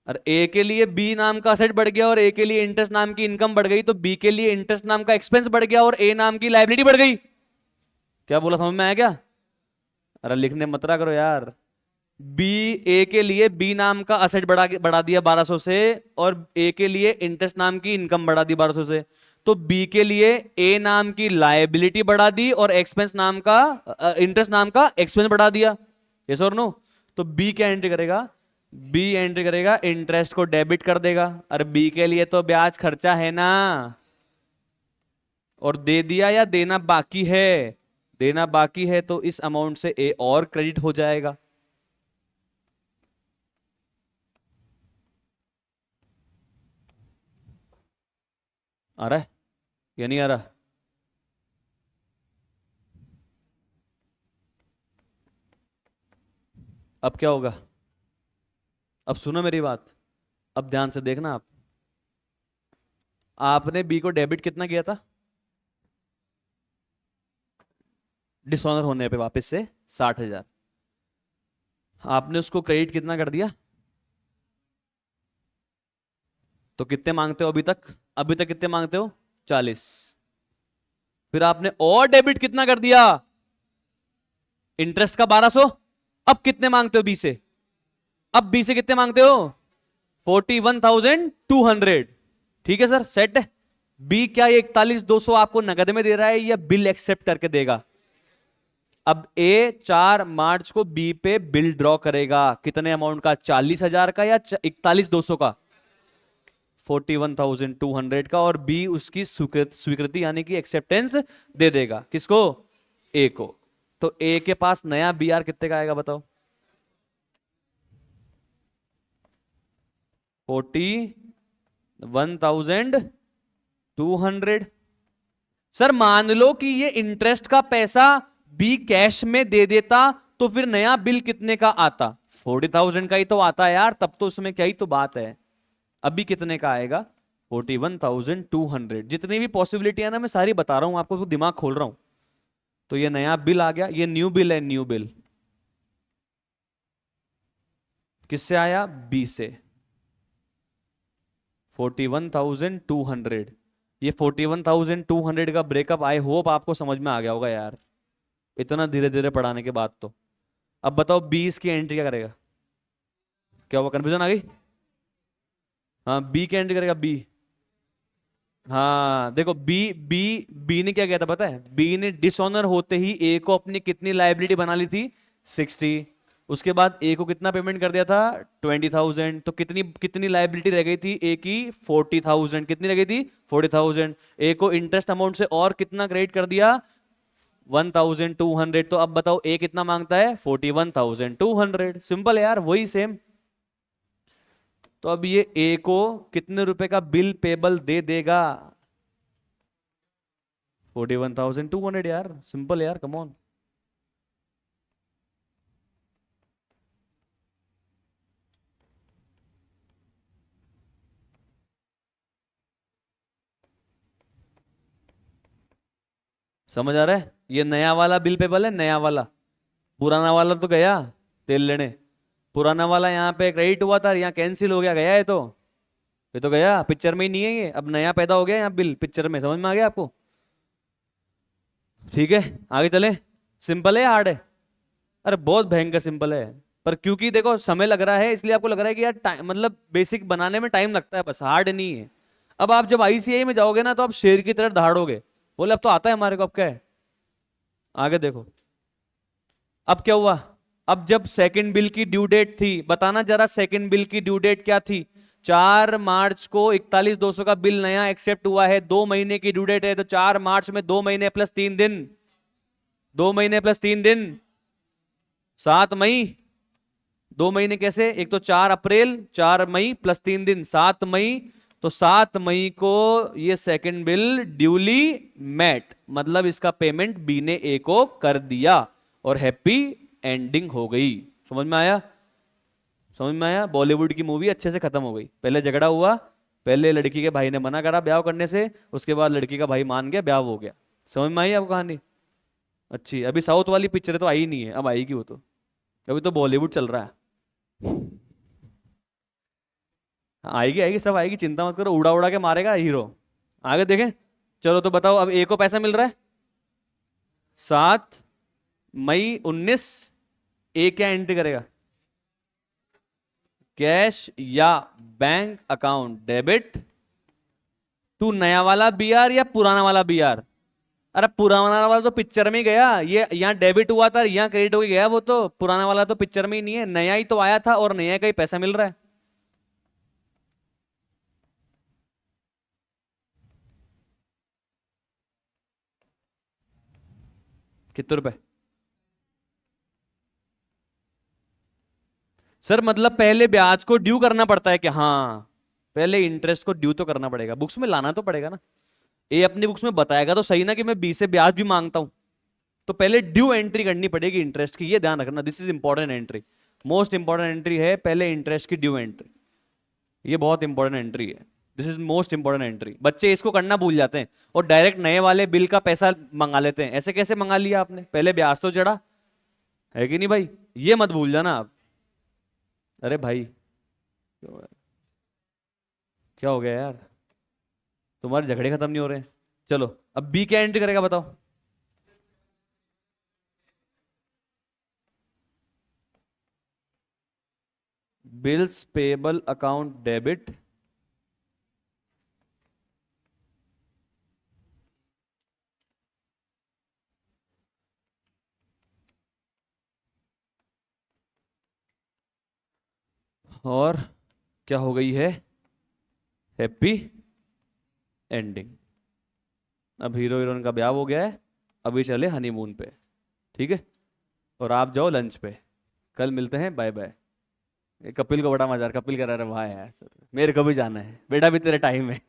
A: और ए के लिए बी नाम का असेट बढ़ गया और ए के लिए इंटरेस्ट नाम की इनकम बढ़ गई, तो बी के लिए इंटरेस्ट नाम का एक्सपेंस बढ़ गया और ए नाम की लायबिलिटी बढ़ गई। क्या बोला, समझ में आया क्या? अरे लिखने मत रहा करो यार, बी, ए के लिए बी नाम का असेट बढ़ा दिया 1200 से, और ए के लिए इंटरेस्ट नाम की इनकम बढ़ा दी 1200 से। तो बी के लिए ए नाम की लायबिलिटी बढ़ा दी और एक्सपेंस नाम का, इंटरेस्ट नाम का एक्सपेंस बढ़ा दिया। यस और नो? तो बी क्या एंट्री करेगा? बी एंट्री करेगा इंटरेस्ट को डेबिट कर देगा। अरे बी के लिए तो ब्याज खर्चा है ना, और दे दिया या देना बाकी है? देना बाकी है, तो इस अमाउंट से ए और क्रेडिट हो जाएगा। आ रहा है या नहीं आ रहा? अब क्या होगा? अब सुनो मेरी बात, अब ध्यान से देखना आप। आपने बी को डेबिट कितना किया था डिसऑनर होने पे वापस से? 60,000। आपने उसको क्रेडिट कितना कर दिया? तो कितने मांगते हो अभी तक? अभी तक कितने मांगते हो? 40। फिर आपने और डेबिट कितना कर दिया? इंटरेस्ट का 1200। अब कितने मांगते हो बी से? अब बी से कितने मांगते हो? 41,200। ठीक है सर, सेट है। बी क्या ये 41,200 आपको नगद में दे रहा है या बिल एक्सेप्ट करके देगा? अब ए 4 मार्च को बी पे बिल ड्रॉ करेगा, कितने अमाउंट का? 40,000 का या 41,200 का? 41,200 का। और बी उसकी स्वीकृति यानी कि एक्सेप्टेंस दे देगा। किसको? ए को। तो ए के पास नया बी आर कितने का आएगा बताओ? 41,200। सर मान लो कि ये इंटरेस्ट का पैसा बी कैश में दे देता, तो फिर नया बिल कितने का आता? 40,000 का ही तो आता है यार, तब तो उसमें क्या ही तो बात है। अभी कितने का आएगा? 41,200। जितनी भी पॉसिबिलिटी है ना, मैं सारी बता रहा हूं आपको, तो दिमाग खोल रहा हूं। तो ये नया बिल आ गया, ये न्यू बिल है, न्यू बिल किससे आया? बी से। 41,200। ये 41,200 का ब्रेकअप आई होप आपको समझ में आ गया होगा यार, इतना धीरे धीरे पढ़ाने के बाद तो। अब बताओ 20 की एंट्री क्या करेगा? क्या हुआ, कंफ्यूजन आ गई? हाँ, बी की एंट्री करेगा बी। हाँ देखो, बी बी बी ने क्या किया था पता है? बी ने डिसऑनर होते ही ए को अपनी कितनी लाइबिलिटी बना ली थी? 60। उसके बाद ए को कितना पेमेंट कर दिया था? 20,000। तो कितनी कितनी लाइबिलिटी रह गई थी ए की? 40,000। कितनी रह गई थी? 40,000। ए को इंटरेस्ट अमाउंट से और कितना क्रेडिट कर दिया? 1,200। तो अब बताओ ए कितना मांगता है? 41,200। सिंपल है यार, वही सेम। तो अब ये ए को कितने रुपए का बिल पेबल दे देगा? 41,200 यार, सिंपल यार, कम ऑन। समझ आ रहा है? ये नया वाला बिल पेबल है, नया वाला। पुराना वाला तो गया तेल लेने। पुराना वाला यहाँ पे क्रेडिट हुआ था, यहाँ कैंसिल हो गया, गया है तो। ये तो गया, पिक्चर में ही नहीं है ये, अब नया पैदा हो गया यहाँ बिल पिक्चर में। समझ में आ गया आपको? ठीक है, आगे चले। सिंपल है या हार्ड है? अरे बहुत भयंकर सिंपल है। पर क्योंकि देखो समय लग रहा है, इसलिए आपको लग रहा है कि यार मतलब बेसिक बनाने में टाइम लगता है, बस हार्ड नहीं है। अब आप जब आईसीआई में जाओगे ना, तो आप शेर की तरह दहाड़ोगे, बोले अब तो आता है हमारे को, अब क्या है? आगे देखो, अब क्या हुआ? अब जब सेकंड बिल की ड्यू डेट थी, बताना जरा सेकंड बिल की ड्यू डेट क्या थी? 4 मार्च को 41,200 का बिल नया एक्सेप्ट हुआ है, 2 महीने की ड्यू डेट है, तो 4 मार्च में 2 महीने प्लस 3 दिन, 2 महीने प्लस 3 दिन, 7 मई। 2 महीने कैसे? एक तो 4 अप्रैल, 4 मई प्लस 3 दिन, 7 मई। तो 7 मई को ये सेकंड बिल ड्यूली मेट, मतलब इसका पेमेंट बी ने ए को कर दिया और हैप्पी एंडिंग हो गई। समझ में आया? समझ में आया? बॉलीवुड की मूवी अच्छे से खत्म हो गई। पहले झगड़ा हुआ, पहले लड़की के भाई ने मना करा ब्याह करने से, उसके बाद लड़की का भाई मान गया, ब्याह हो गया। समझ में आई आपको कहानी? अच्छी। अभी साउथ वाली पिक्चर तो आई नहीं है, अब आएगी वो तो। अभी तो बॉलीवुड चल रहा है। आएगी आएगी, सब आएगी, चिंता मत करो, उड़ा उड़ा के मारेगा हीरो। आगे देखें। चलो तो बताओ, अब ए को पैसा मिल रहा है 7 मई 19। ए क्या एंट्री करेगा? कैश या बैंक अकाउंट डेबिट टू नया वाला बीआर या पुराना वाला बीआर। अरे पुराना वाला तो पिक्चर में ही गया, ये यहाँ डेबिट हुआ था, यहाँ क्रेडिट हो गया, वो तो पुराना वाला तो पिक्चर में ही नहीं है, नया ही तो आया था और नया का ही पैसा मिल रहा है। कितने रुपए? सर मतलब पहले ब्याज को ड्यू करना पड़ता है कि हाँ, पहले इंटरेस्ट को ड्यू तो करना पड़ेगा, बुक्स में लाना तो पड़ेगा ना। ए अपनी बुक्स में बताएगा तो सही ना कि मैं बी से ब्याज भी मांगता हूं, तो पहले ड्यू एंट्री करनी पड़ेगी इंटरेस्ट की, ये ध्यान रखना। This is important entry, most important entry है पहले इंटरेस्ट की ड्यू एंट्री, ये बहुत इंपॉर्टेंट एंट्री है। This is most important entry. बच्चे इसको करना भूल जाते हैं और डायरेक्ट नए वाले बिल का पैसा मंगा लेते हैं। ऐसे कैसे मंगा लिया आपने, पहले ब्याज तो चढ़ा है कि नहीं भाई, ये मत भूल जाना आप। अरे भाई क्या हो गया यार, तुम्हारे झगड़े खत्म नहीं हो रहे हैं। चलो अब बी क्या एंट्री करेगा बताओ। बिल्स पेबल अकाउंट डेबिट और क्या हो गई है, हैप्पी एंडिंग। अब हीरो हीरोइन का ब्याह हो गया है, अभी चले हनीमून पे, ठीक है, और आप जाओ लंच पे। कल मिलते हैं, बाय बाय। कपिल को बड़ा मजा आ रहा, कपिल कह रहा है वाह यार मेरे को भी जाना है, बेटा भी तेरे टाइम है।